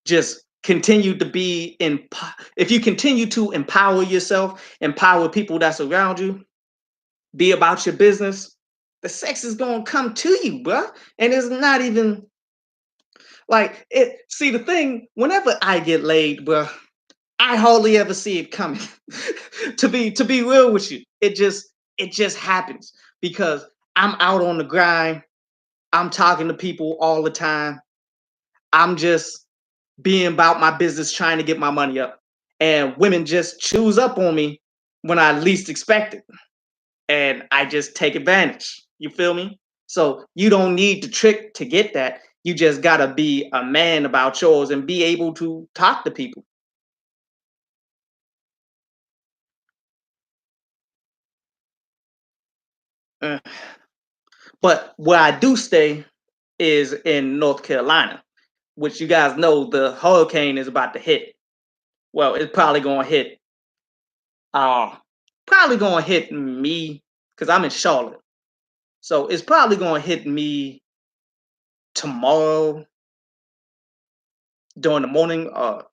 just continue to be in, if you continue to empower yourself, empower people that's around you, be about your business, the sex is gonna come to you, bro. And it's not even like it. See the thing, whenever I get laid, bro, I hardly ever see it coming. To be real with you, it just it just happens because I'm out on the grind. I'm talking to people all the time. I'm just being about my business, trying to get my money up. And women just choose up on me when I least expect it. And I just take advantage. You feel me? So you don't need to trick to get that. You just gotta be a man about yours and be able to talk to people. Uh, But where I do stay is in North Carolina, which you guys know the hurricane is about to hit. Well, it's uh probably gonna hit me because I'm in Charlotte. So it's probably gonna hit me tomorrow during the morning or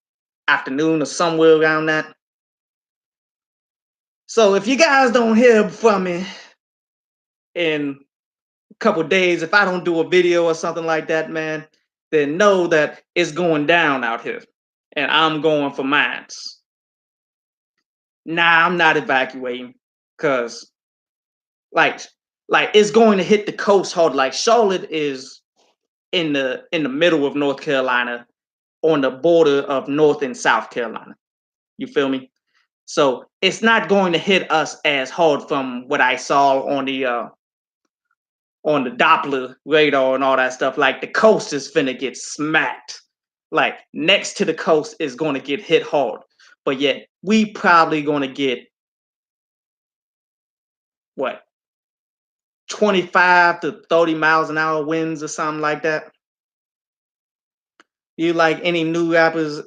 afternoon or somewhere around that. So if you guys don't hear from me in a couple days, if I don't do a video or something like that, man, then know that it's going down out here. And I'm going for mines. Nah, I'm not evacuating because like it's going to hit the coast hard. Like Charlotte is in the middle of North Carolina on the border of North and South Carolina. You feel me? So it's not going to hit us as hard from what I saw on the Doppler radar and all that stuff. Like the coast is finna get smacked. Like next to the coast is going to get hit hard. But yet we probably going to get what 25 to 30 miles an hour winds or something like that. You like any new rappers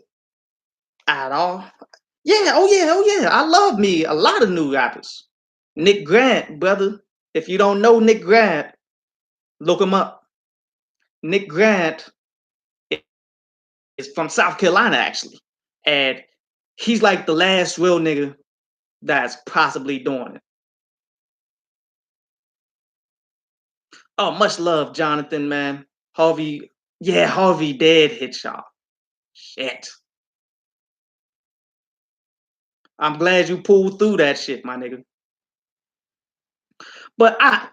at all? Yeah, oh yeah, oh yeah. I love me a lot of new rappers. Nick Grant, brother. If you don't know Nick Grant, look him up. Nick Grant is from South Carolina, actually. And he's like the last real nigga that's possibly doing it. Oh, much love, Jonathan, man. Harvey, yeah, Harvey dead hit y'all. Shit. I'm glad you pulled through that shit, my nigga. But I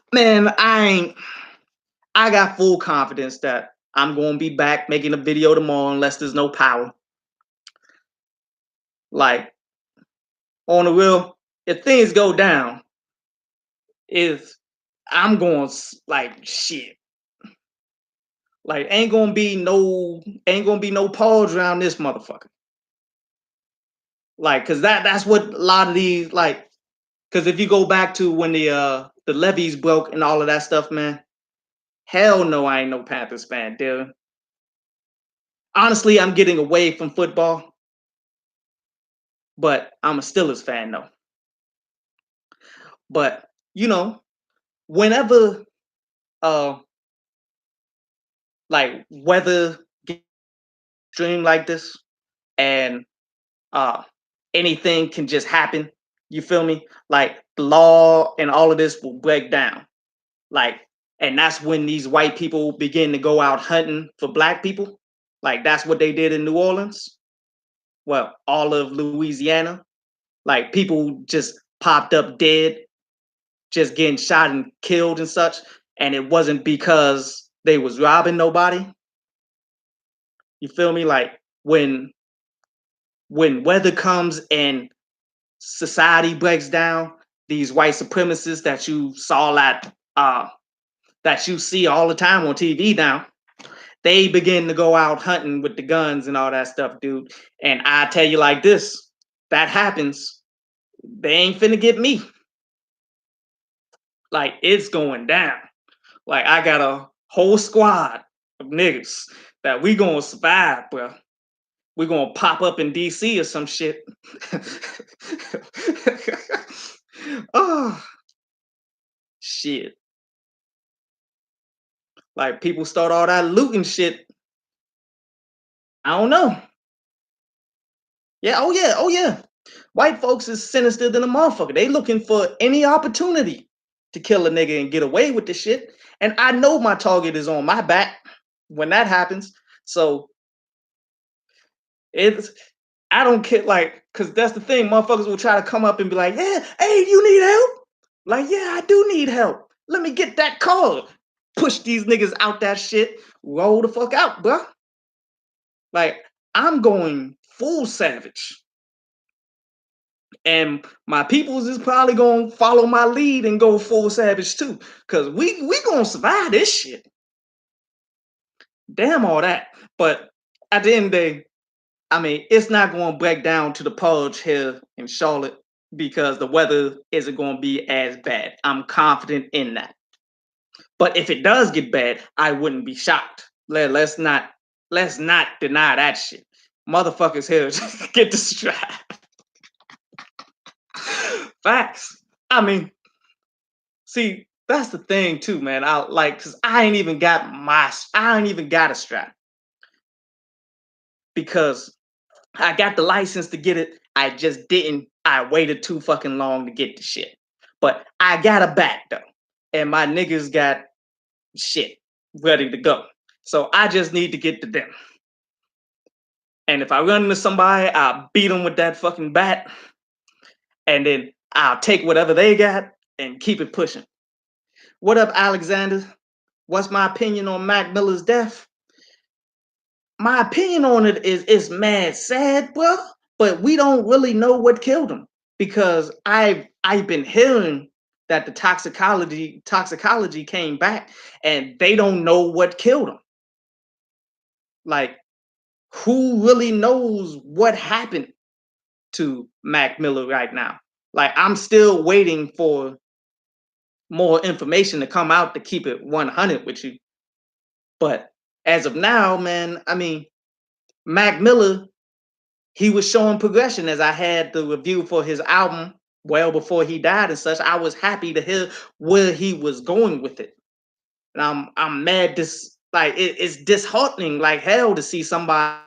got full confidence that I'm gonna be back making a video tomorrow unless there's no power. Like on the real, if things go down, if I'm going like shit. Like ain't gonna be no pause around this motherfucker. Like cause that's what a lot of these like cause if you go back to when the levees broke and all of that stuff, man, hell no, I ain't no Panthers fan, dude. Honestly, I'm getting away from football, but I'm a Steelers fan though. But you know, whenever uh like weather gets extreme like this and uh anything can just happen, you feel me? Like the law and all of this will break down. Like, and that's when these white people begin to go out hunting for black people. Like that's what they did in New Orleans. Well, all of Louisiana. Like people just popped up dead, just getting shot and killed and such. And it wasn't because they was robbing nobody. You feel me? Like when weather comes and society breaks down, these white supremacists that you see all the time on TV now, they begin to go out hunting with the guns and all that stuff, dude. And I tell you like this, that happens, they ain't finna get me. Like it's going down. Like I got a whole squad of niggas that we gonna survive, bro. We gonna pop up in DC or some shit. Oh shit. Like people start all that looting shit. I don't know. Yeah, oh yeah, oh yeah. White folks is sinister than a motherfucker. They looking for any opportunity to kill a nigga and get away with the shit. And I know my target is on my back when that happens. So it's I don't care, like, cause that's the thing. Motherfuckers will try to come up and be like, "Yeah, hey, you need help? Like, yeah, I do need help. Let me get that card. Push these niggas out that shit. Roll the fuck out, bro. Like, I'm going full savage. And my peoples is probably gonna follow my lead and go full savage too. Cause we gonna survive this shit. Damn all that. But at the end of the day, I mean, it's not gonna break down to the purge here in Charlotte because the weather isn't gonna be as bad. I'm confident in that. But if it does get bad, I wouldn't be shocked. Let's not deny that shit. Motherfuckers here get the strap. Facts. I mean, see, that's the thing too, man. I like because I ain't even got a strap because I got the license to get it. I just didn't. I waited too fucking long to get the shit. But I got a bat though, and my niggas got shit ready to go. So I just need to get to them. And if I run into somebody, I'll beat them with that fucking bat, and then I'll take whatever they got and keep it pushing. What up, Alexander? What's my opinion on Mac Miller's death? My opinion on it is it's mad sad, bro. But we don't really know what killed him because I've been hearing that the toxicology came back and they don't know what killed him. Like, who really knows what happened to Mac Miller right now? Like, I'm still waiting for more information to come out to keep it 100 with you. But as of now, man, I mean, Mac Miller, he was showing progression as I had the review for his album well before he died and such. I was happy to hear where he was going with it. And I'm mad it's disheartening like hell to see somebody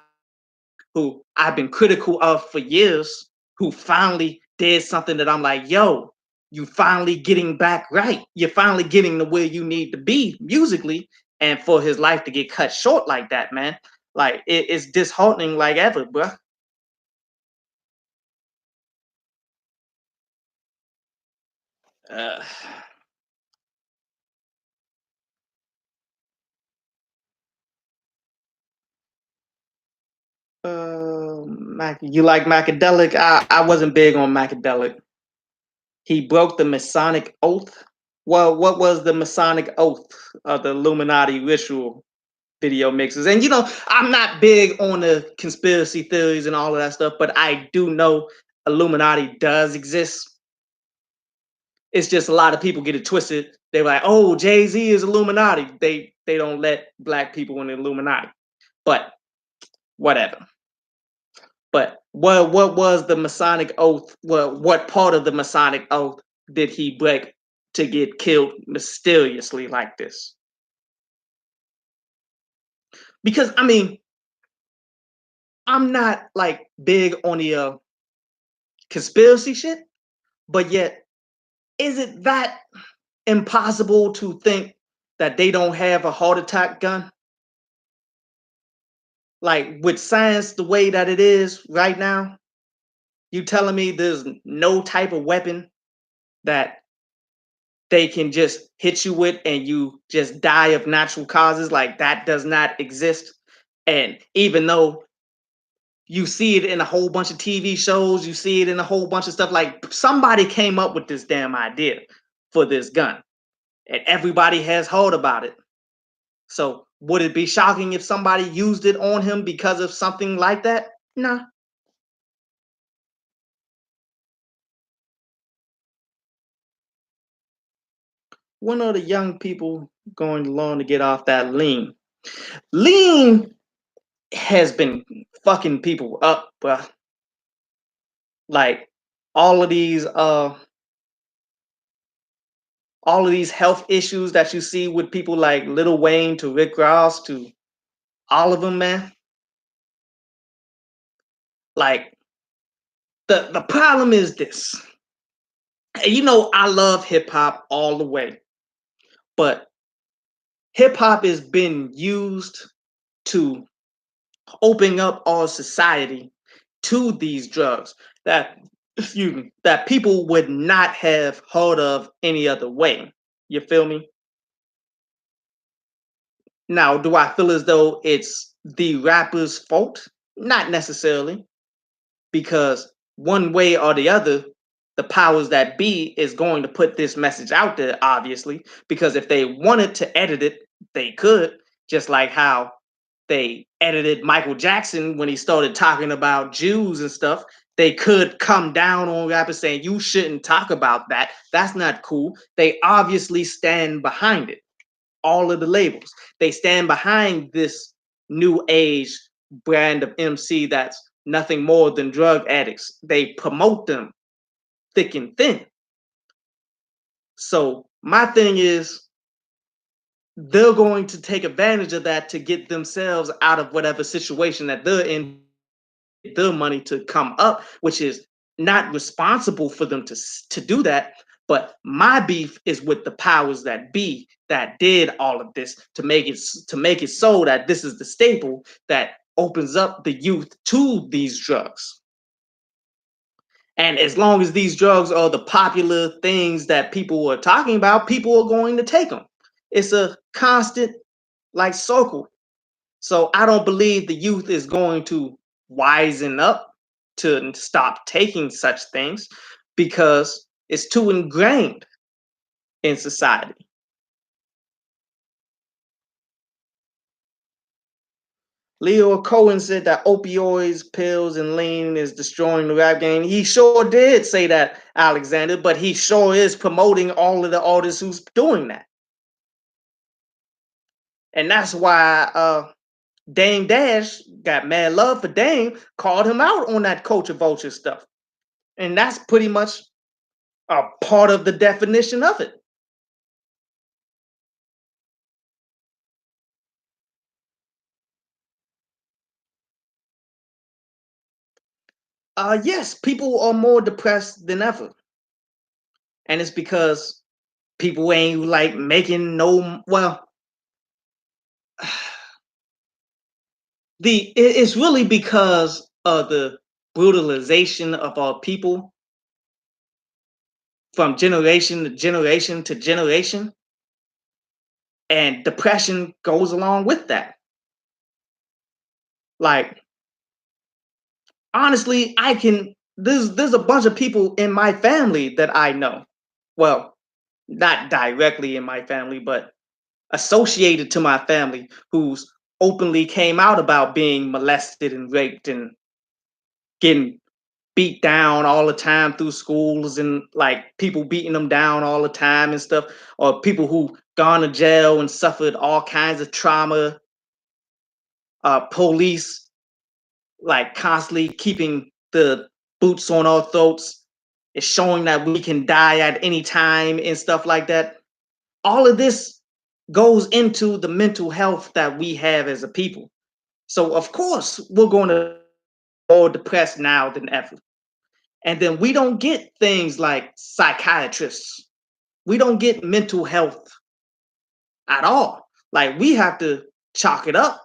who I've been critical of for years who finally did something that I'm like, yo, you finally getting back right. You're finally getting to where you need to be musically. And for his life to get cut short like that, man, like it's disheartening like ever, bro. Uh, you like Macadelic? I wasn't big on Macadelic. He broke the Masonic oath. Well, what was the Masonic oath of the Illuminati ritual video mixes? And I'm not big on the conspiracy theories and all of that stuff, but I do know Illuminati does exist. It's just a lot of people get it twisted. They're like, "Oh, Jay-Z is Illuminati." They don't let black people in the Illuminati. But whatever. But what was the Masonic oath? Well, what part of the Masonic oath did he break to get killed mysteriously like this? Because I mean, I'm not like big on the conspiracy shit, but yet, is it that impossible to think that they don't have a heart attack gun? Like with science the way that it is right now, you telling me there's no type of weapon that they can just hit you with and you just die of natural causes? Like that does not exist. And even though you see it in a whole bunch of TV shows, you see it in a whole bunch of stuff, like somebody came up with this damn idea for this gun and everybody has heard about it. So would it be shocking if somebody used it on him because of something like that? Nah. When are the young people going to learn to get off that lean? Lean has been fucking people up, bruh. Like all of these uh all of these health issues that you see with people like Lil Wayne to Rick Ross to all of them, man. Like the problem is this. And I love hip hop all the way, but hip hop has been used to open up our society to these drugs. That excuse me, that people would not have heard of any other way. You feel me? Now, do I feel as though it's the rapper's fault? Not necessarily, because one way or the other, the powers that be is going to put this message out there, obviously, because if they wanted to edit it, they could, just like how they edited Michael Jackson when he started talking about Jews and stuff. They could come down on rappers saying, you shouldn't talk about that. That's not cool. They obviously stand behind it. All of the labels, they stand behind this new age brand of MC that's nothing more than drug addicts. They promote them thick and thin. So my thing is, they're going to take advantage of that to get themselves out of whatever situation that they're in, their money to come up, which is not responsible for them to do that. But my beef is with the powers that be that did all of this to make it so that this is the staple that opens up the youth to these drugs. And as long as these drugs are the popular things that people are talking about, people are going to take them. It's a constant like circle. So I don't believe the youth is going to wisen up to stop taking such things because it's too ingrained in society. Leo Cohen said that opioids, pills, and lean is destroying the rap game. He sure did say that, Alexander, but he sure is promoting all of the artists who's doing that. And that's why Dame Dash got mad love for Dame, called him out on that culture vulture stuff. And that's pretty much a part of the definition of it. Yes, people are more depressed than ever. And it's because people ain't like making no well it's really because of the brutalization of our people from generation to generation to generation, and depression goes along with that. Like honestly, I can there's a bunch of people in my family that I know. Well, not directly in my family, but associated to my family who's openly came out about being molested and raped and getting beat down all the time through schools and like people beating them down all the time and stuff, or people who gone to jail and suffered all kinds of trauma. Police like constantly keeping the boots on our throats. It's showing that we can die at any time and stuff like that. All of this goes into the mental health that we have as a people. So of course we're going to be more depressed now than ever. And then we don't get things like psychiatrists. We don't get mental health at all. Like we have to chalk it up.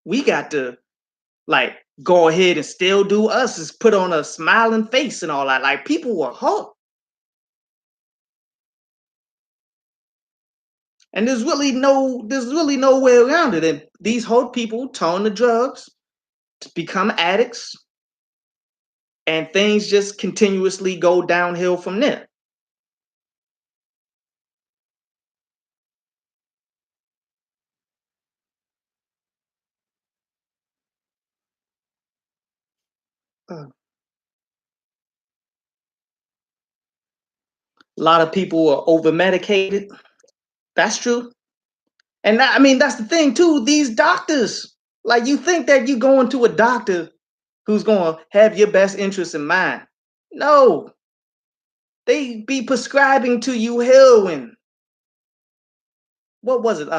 We got to like go ahead and still do us is put on a smiling face and all that. Like people were hurt. And there's really no way around it. And these hurt people turn to drugs to become addicts, and things just continuously go downhill from there. A lot of people are over medicated. That's true. And that, I mean, that's the thing too. These doctors, like, you think that you going to a doctor who's going to have your best interests in mind. No, they be prescribing to you heroin. What was it?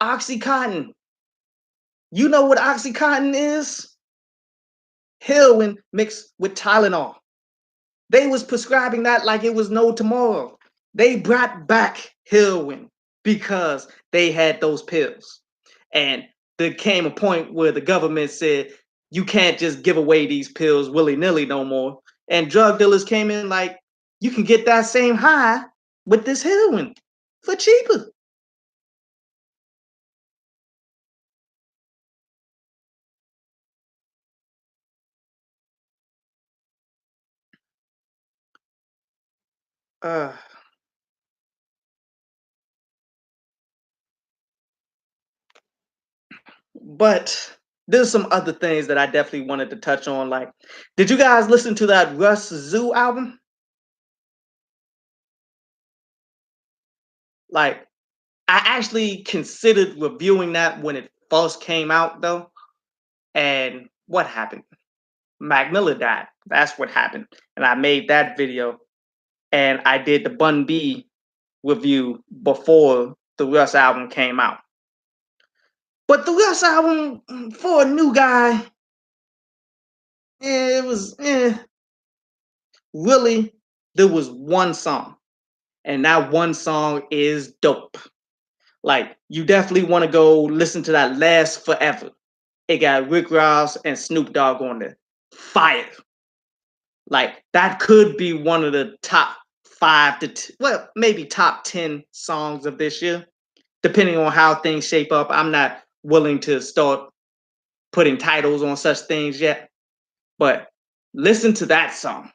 Oxycontin. You know what Oxycontin is? Heroin mixed with Tylenol. They was prescribing that like it was no tomorrow. They brought back heroin because they had those pills. And there came a point where the government said, you can't just give away these pills willy-nilly no more. and drug dealers came in like, you can get that same high with this heroin for cheaper. Uh, but there's some other things that I definitely wanted to touch on. Like, did you guys listen to that Russ Zoo album? Like, I actually considered reviewing that when it first came out, though. And what happened? Mac Miller died. That's what happened. And I made that video, and I did the Bun B review before the Russ album came out. But the Russ album, for a new guy, it was really, there was one song, and that one song is dope. Like, you definitely want to go listen to that Last Forever. It got Rick Ross and Snoop Dogg on there. Fire. Like, that could be one of the top five to well, maybe top 10 songs of this year, depending on how things shape up. I'm not willing to start putting titles on such things yet, but listen to that song.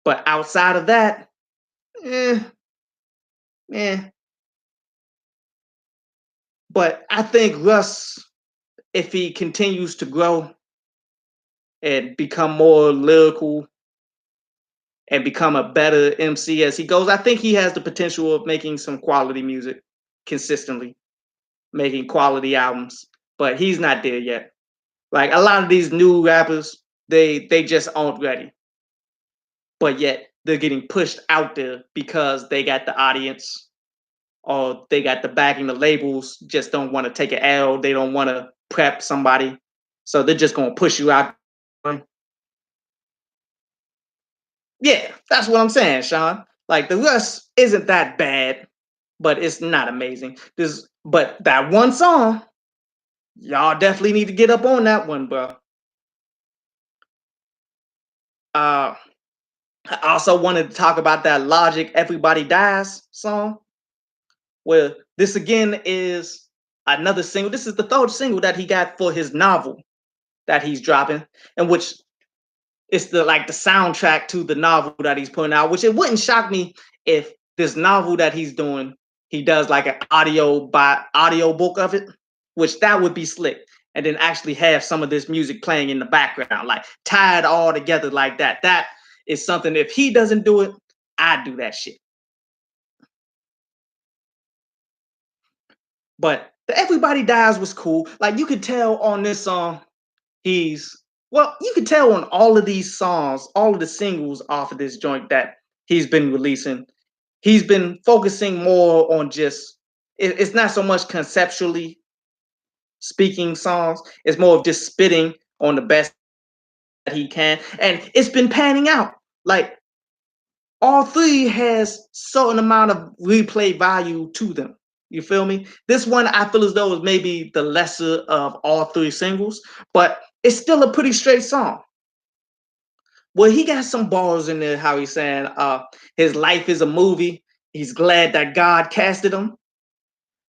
But outside of that, eh, eh. But I think Russ, if he continues to grow and become more lyrical and become a better MC as he goes, I think he has the potential of making some quality music consistently, making quality albums. But he's not there yet. Like, a lot of these new rappers, they just aren't ready. But yet they're getting pushed out there because they got the audience or they got the backing. The labels just don't want to take an L. They don't want to prep somebody. So they're just going to push you out. Yeah, that's what I'm saying, Sean. Like, the Russ isn't that bad, but it's not amazing. But that one song, y'all definitely need to get up on that one, bro. Uh, I also wanted to talk about that Logic "Everybody Dies" song. Where this again is another single. This is the third single that he got for his novel that he's dropping, in which it's the soundtrack to the novel that he's putting out. Which, it wouldn't shock me if this novel that he's doing, he does like an audio book of it, which that would be slick. And then actually have some of this music playing in the background, like tied all together like that. That is something. If he doesn't do it, I do that shit. But the Everybody Dies was cool. Like, you could tell on this song, he's you could tell on all of these songs, all of the singles off of this joint that he's been releasing, he's been focusing more on just it's not so much conceptually speaking songs, it's more of just spitting on the best that he can. And it's been panning out. Like, all three has certain amount of replay value to them. You feel me? This one I feel as though is maybe the lesser of all three singles, but it's still a pretty straight song. Well, he got some bars in there, how he's saying his life is a movie. He's glad that God casted him.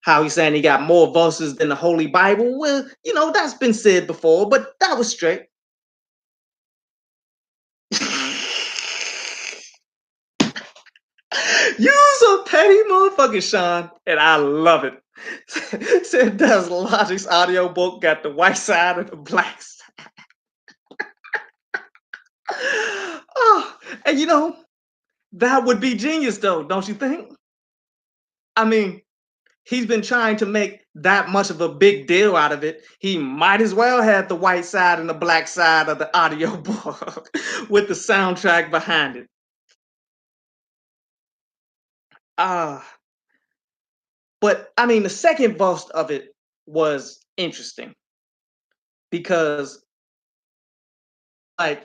How he's saying he got more verses than the Holy Bible. Well, that's been said before, but that was straight. You's a petty motherfucker, Sean, and I love it. Said, does Logic's audiobook got the white side and the black side? Oh, and that would be genius, though, don't you think? I mean, he's been trying to make that much of a big deal out of it. He might as well have the white side and the black side of the audiobook with the soundtrack behind it. Ah, but I mean, the second verse of it was interesting because, like,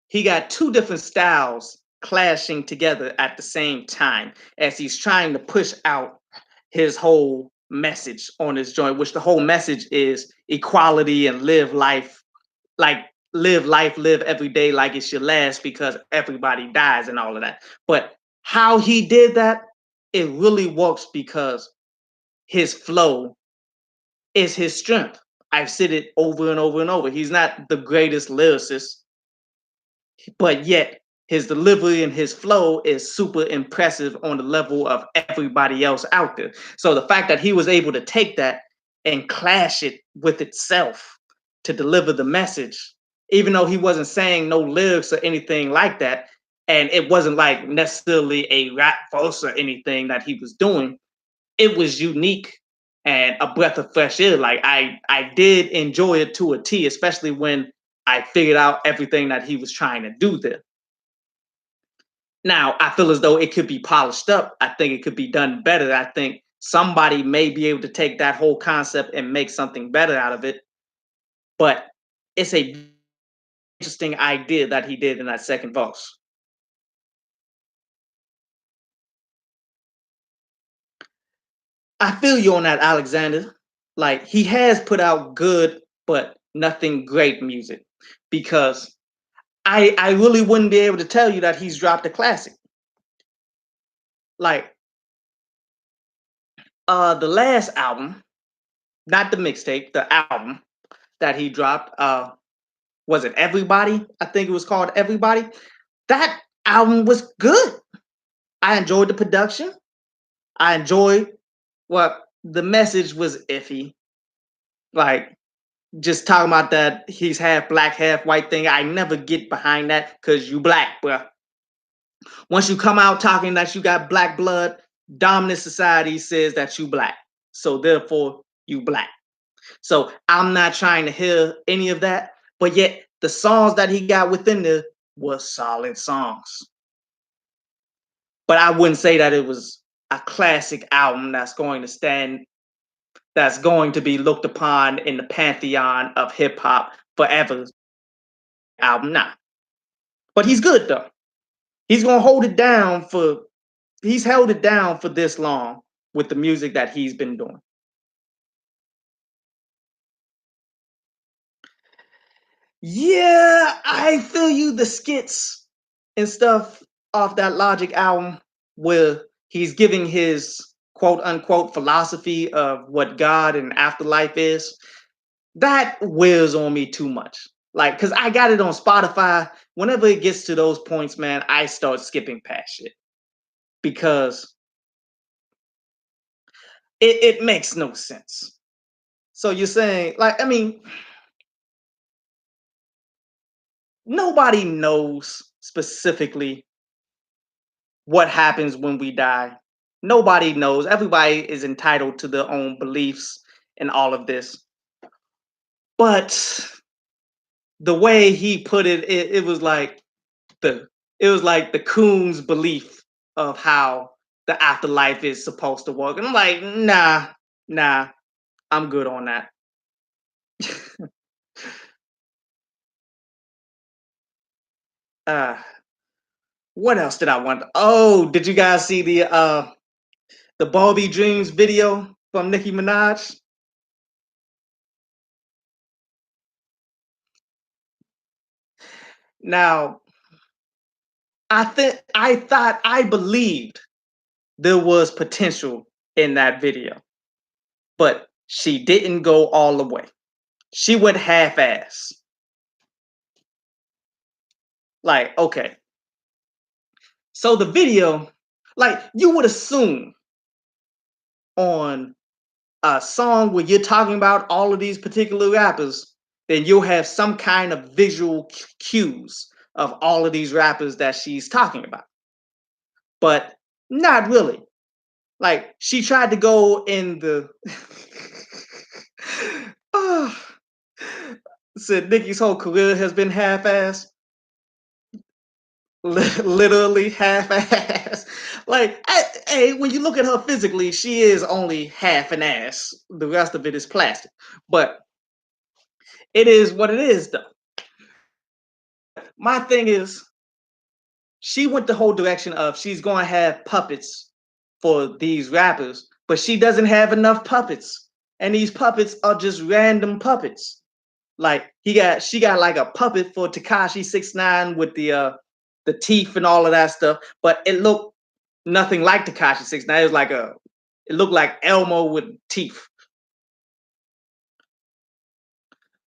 he got two different styles clashing together at the same time as he's trying to push out his whole message on this joint, which the whole message is equality and live life like live life, live every day like it's your last because everybody dies and all of that. But how he did that, it really works because his flow is his strength. I've said it over and over and over. He's not the greatest lyricist, but yet his delivery and his flow is super impressive on the level of everybody else out there. So the fact that he was able to take that and clash it with itself to deliver the message, even though he wasn't saying no lyrics or anything like that, and it wasn't like necessarily a rap verse or anything that he was doing, it was unique and a breath of fresh air. Like I did enjoy it to a T, especially when I figured out everything that he was trying to do there. Now, I feel as though it could be polished up. I think it could be done better. I think somebody may be able to take that whole concept and make something better out of it. But it's a interesting idea that he did in that second verse. I feel you on that, Alexander. Like he has put out good, but nothing great music because I really wouldn't be able to tell you that he's dropped a classic. Like the last album, not the mixtape, the album that he dropped, was it Everybody? I think it was called Everybody. That album was good. I enjoyed the production. I enjoyed what the message was iffy. Like just talking about that he's half black, half white thing. I never get behind that because you black, bruh. Once you come out talking that you got black blood, dominant society says that you black. So therefore, you black. So I'm not trying to hear any of that. But yet the songs that he got within there were solid songs. But I wouldn't say that it was a classic album that's going to be looked upon in the pantheon of hip hop forever. Album, nah. But he's good though. He's gonna hold it down for he's held it down for this long with the music that he's been doing. Yeah, I feel you. The skits and stuff off that Logic album where he's giving his quote unquote philosophy of what God and afterlife is, that wears on me too much. Like, cause I got it on Spotify. Whenever it gets to those points, man, I start skipping past it because it makes no sense. So you're saying, like, I mean, nobody knows specifically what happens when we die. Nobody knows. Everybody is entitled to their own beliefs in all of this. But the way he put it, it was like the the coon's belief of how the afterlife is supposed to work. And I'm like, nah, I'm good on that. uh what else did I want? Oh, did you guys see the Barbie Dreams video from Nicki Minaj? Now, I believed there was potential in that video, but she didn't go all the way. She went half ass. Like, okay. So the video, like you would assume on a song where you're talking about all of these particular rappers, then you'll have some kind of visual cues of all of these rappers that she's talking about. But not really. Like she tried to go in the oh, said Nicki's whole career has been half-assed, literally half-assed. Like, hey, when you look at her physically, she is only half an ass. The rest of it is plastic. But it is what it is, though. My thing is, she went the whole direction of she's going to have puppets for these rappers, but she doesn't have enough puppets. And these puppets are just random puppets. Like she got like a puppet for Tekashi 69 with the teeth and all of that stuff, but it looked nothing like Tekashi 69. It was like it looked like Elmo with teeth.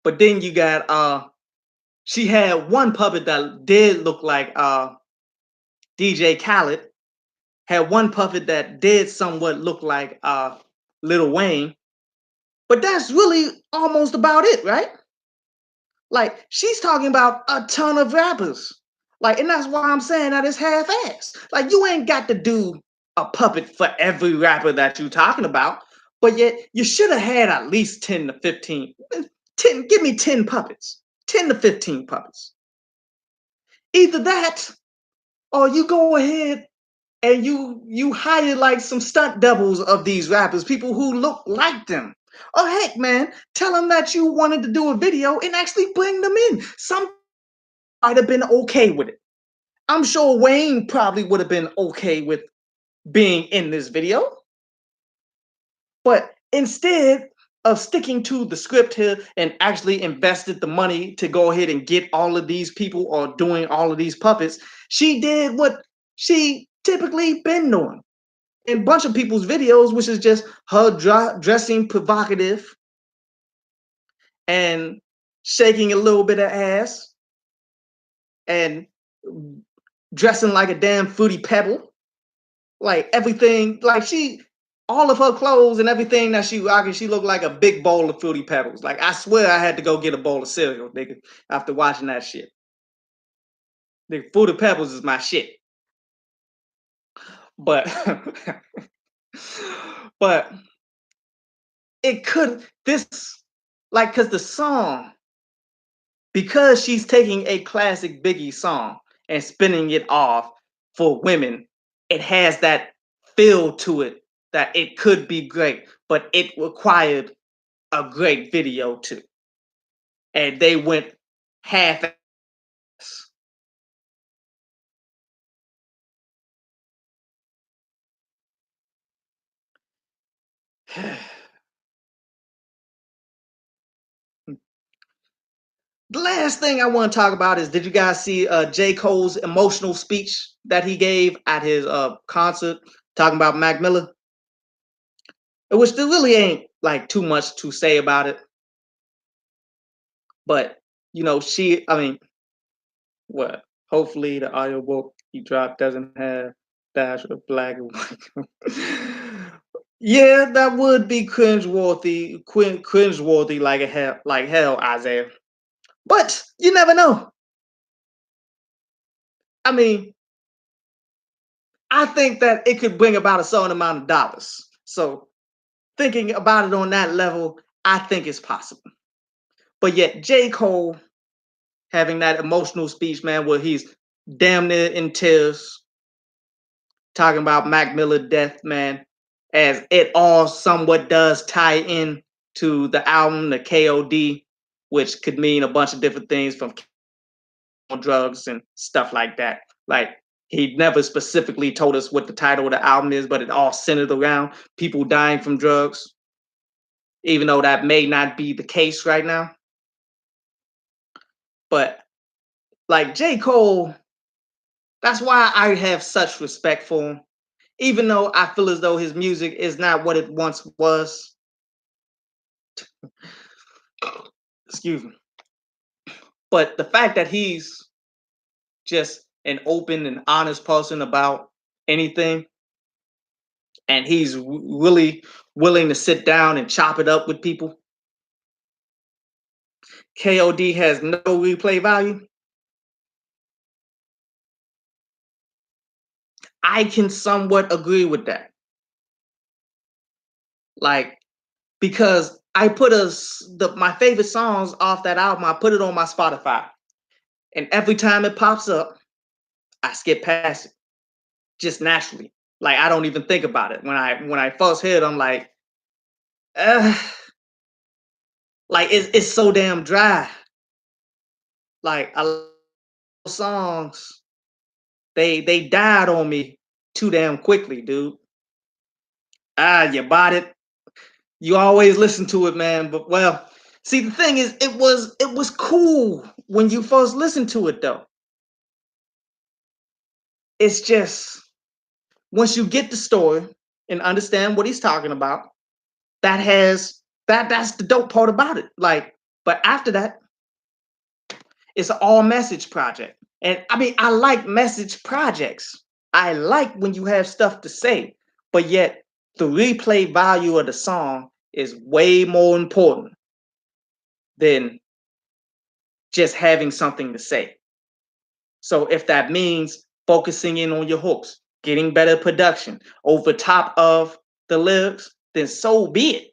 But then you got she had one puppet that did look like DJ Khaled, had one puppet that did somewhat look like Lil Wayne, but that's really almost about it, right? Like she's talking about a ton of rappers. Like, and that's why I'm saying that it's half-assed. Like, you ain't got to do a puppet for every rapper that you're talking about, but yet you should have had at least 10 to 15. 10, give me 10 puppets. 10 to 15 puppets. Either that, or you go ahead and you hire like some stunt doubles of these rappers, people who look like them. Or heck, man, tell them that you wanted to do a video and actually bring them in. Some might have been okay with it. I'm sure Wayne probably would have been okay with being in this video. But instead of sticking to the script here and actually invested the money to go ahead and get all of these people or doing all of these puppets, she did what she typically been doing in a bunch of people's videos, which is just her dressing provocative and shaking a little bit of ass and dressing like a damn fruity pebble. Like everything, like all of her clothes and everything that she rocking, she looked like a big bowl of fruity pebbles. Like I swear I had to go get a bowl of cereal, nigga, after watching that shit. Nigga, fruity pebbles is my shit. But but it could this like because the song, because she's taking a classic Biggie song and spinning it off for women, it has that feel to it that it could be great, but it required a great video too. And they went half ass. The last thing I want to talk about is, did you guys see J. Cole's emotional speech that he gave at his concert talking about Mac Miller? Which there really ain't like too much to say about it. But you know, I mean, what? Hopefully the audiobook he dropped doesn't have dash of black and white. Yeah, that would be cringeworthy like hell, Isaiah. But you never know. I mean, I think that it could bring about a certain amount of dollars. So thinking about it on that level, I think it's possible. But yet, J. Cole having that emotional speech, man, where he's damn near in tears, talking about Mac Miller death, man, as it all somewhat does tie in to the album, the KOD, which could mean a bunch of different things from drugs and stuff like that. Like he never specifically told us what the title of the album is, but it all centered around people dying from drugs, even though that may not be the case right now. But like J. Cole, that's why I have such respect for him. Even though I feel as though his music is not what it once was. Excuse me. But the fact that he's just an open and honest person about anything, and he's really willing to sit down and chop it up with people. KOD has no replay value. I can somewhat agree with that. Like, because I put my favorite songs off that album, I put it on my Spotify. And every time it pops up, I skip past it. Just naturally. Like I don't even think about it. When I first hear it, I'm like, like it's so damn dry. Like a lot of songs, they died on me too damn quickly, dude. You bought it. You always listen to it, man. But well, See, the thing is, it was cool when you first listened to it though. It's just once you get the story and understand what he's talking about, that has that's the dope part about it. Like, but after that, it's an all message project. And I mean, I like message projects. I like when you have stuff to say, but yet the replay value of the song is way more important than just having something to say. So if that means focusing in on your hooks, getting better production over top of the lyrics, then so be it.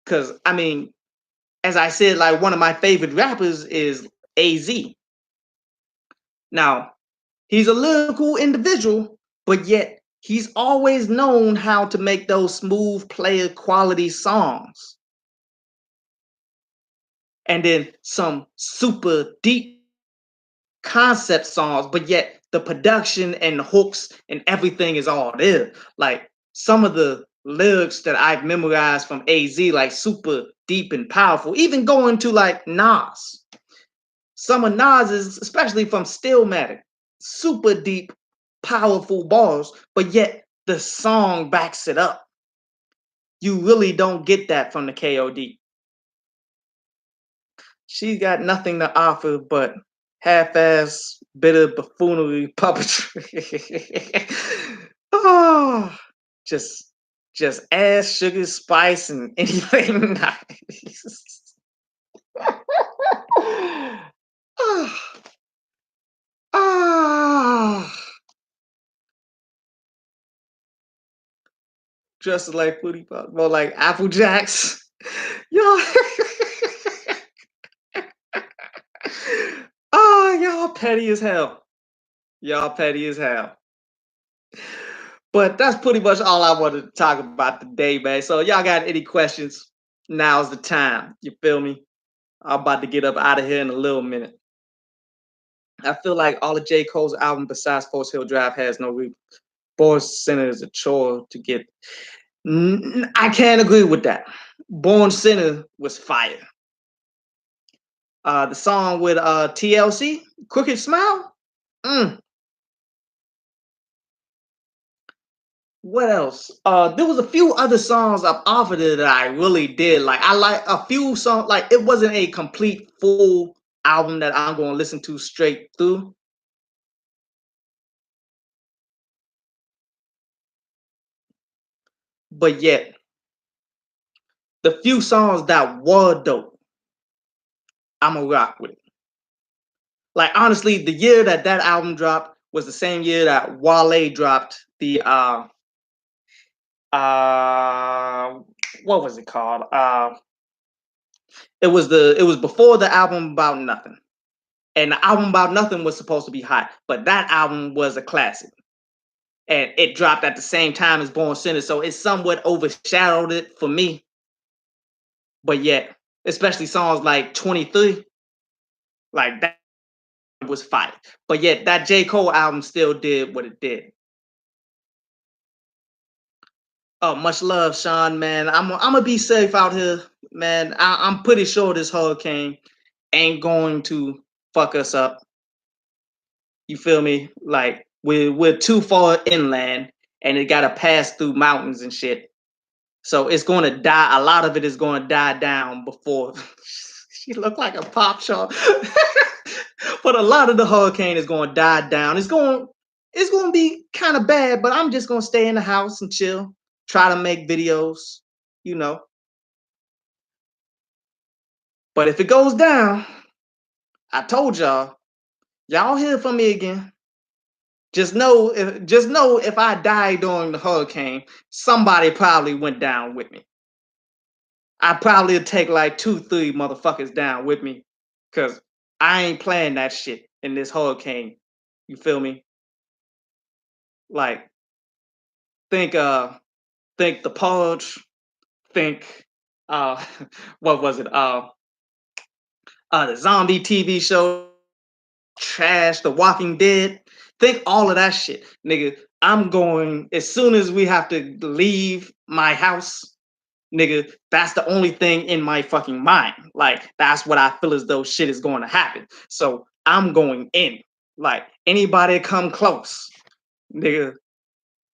Because I mean, as I said, like one of my favorite rappers is AZ. Now, he's a lyrical individual, but yet he's always known how to make those smooth player quality songs. And then some super deep concept songs, but yet the production and the hooks and everything is all there. Like some of the lyrics that I've memorized from AZ, like super deep and powerful, even going to like Nas. Some of Nas's, especially from Stillmatic, super deep, powerful bars, but yet the song backs it up. You really don't get that from the KOD. She's got nothing to offer but half-ass, bitter buffoonery puppetry. Oh, just, just ass, sugar, spice, and anything nice. Ah, ah, just like Footy Pop, more like Apple Jacks. Y'all, oh, y'all petty as hell. Y'all petty as hell. But that's pretty much all I wanted to talk about today, man. So y'all got any questions? Now's the time. You feel me? I'm about to get up out of here in a little minute. I feel like all of J. Cole's album besides Forest Hill Drive has no reason. Born Sinner is a chore to get. I can't agree with that. Born Sinner was fire. The song with TLC, Crooked Smile. Mm. What else? There was a few other songs up off of it that I really did. Like I like a few songs. Like it wasn't a complete full album that I'm going to listen to straight through. But yet, the few songs that were dope, I'm a rock with it. Like honestly, the year that that album dropped was the same year that Wale dropped the uh what was it called? It was before the album About Nothing. And the album About Nothing was supposed to be hot, but that album was a classic. And it dropped at the same time as Born Sinner, so it somewhat overshadowed it for me. But yet, especially songs like 23, like that was fire. But yet that J. Cole album still did what it did. Oh, much love, Sean, man. I'm gonna be safe out here, man. I'm pretty sure this hurricane ain't going to fuck us up. You feel me? Like we're too far inland, and it got to pass through mountains and shit. So it's going to die. A lot of it is going to die down before. She looked like a pop star. But a lot of the hurricane is going to die down. It's going to be kind of bad. But I'm just going to stay in the house and chill. Try to make videos. You know. But if it goes down, I told y'all, y'all hear from me again. Just know if I die during the hurricane, somebody probably went down with me. I probably would take like 2, 3 motherfuckers down with me, cause I ain't playing that shit in this hurricane. You feel me? Like think think the Purge, think uh what was it? The zombie TV show Trash, The Walking Dead. Think all of that shit. Nigga, I'm going as soon as we have to leave my house. Nigga, that's the only thing in my fucking mind. Like, that's what I feel as though shit is going to happen. So I'm going in. Like, anybody come close, nigga,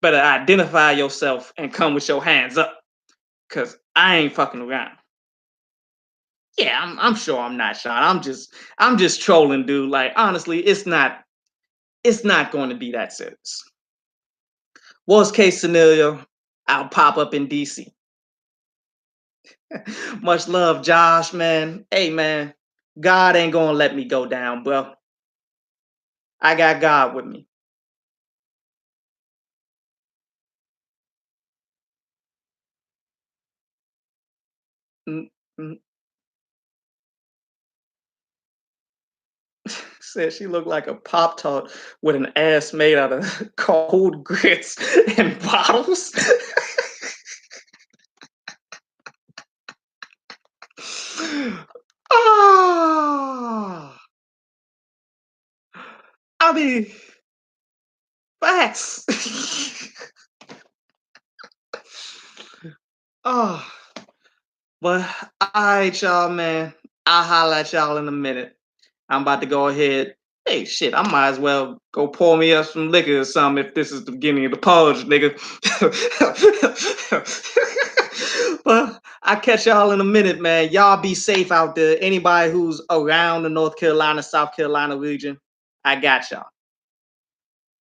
better identify yourself and come with your hands up. Cause I ain't fucking around. Yeah, I'm sure I'm not Sean. I'm just trolling, dude. Like, honestly, it's not going to be that serious. Worst case scenario, I'll pop up in DC. Much love, Josh, man. Hey, man, God ain't gonna let me go down, bro. I got God with me. Mm, mm. Said she looked like a Pop Tart with an ass made out of cold grits and bottles. Ah, I mean, facts. Oh, but all right, y'all, man. I'll holler at y'all in a minute. I'm about to go ahead. Hey, shit, I might as well go pour me up some liquor or something if this is the beginning of the purge, nigga. But I'll catch y'all in a minute, man. Y'all be safe out there. Anybody who's around the North Carolina, South Carolina region, I got y'all.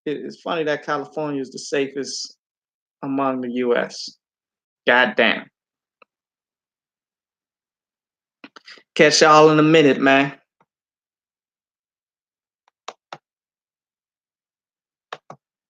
It's funny that California is the safest among the US. Goddamn. Catch y'all in a minute, man.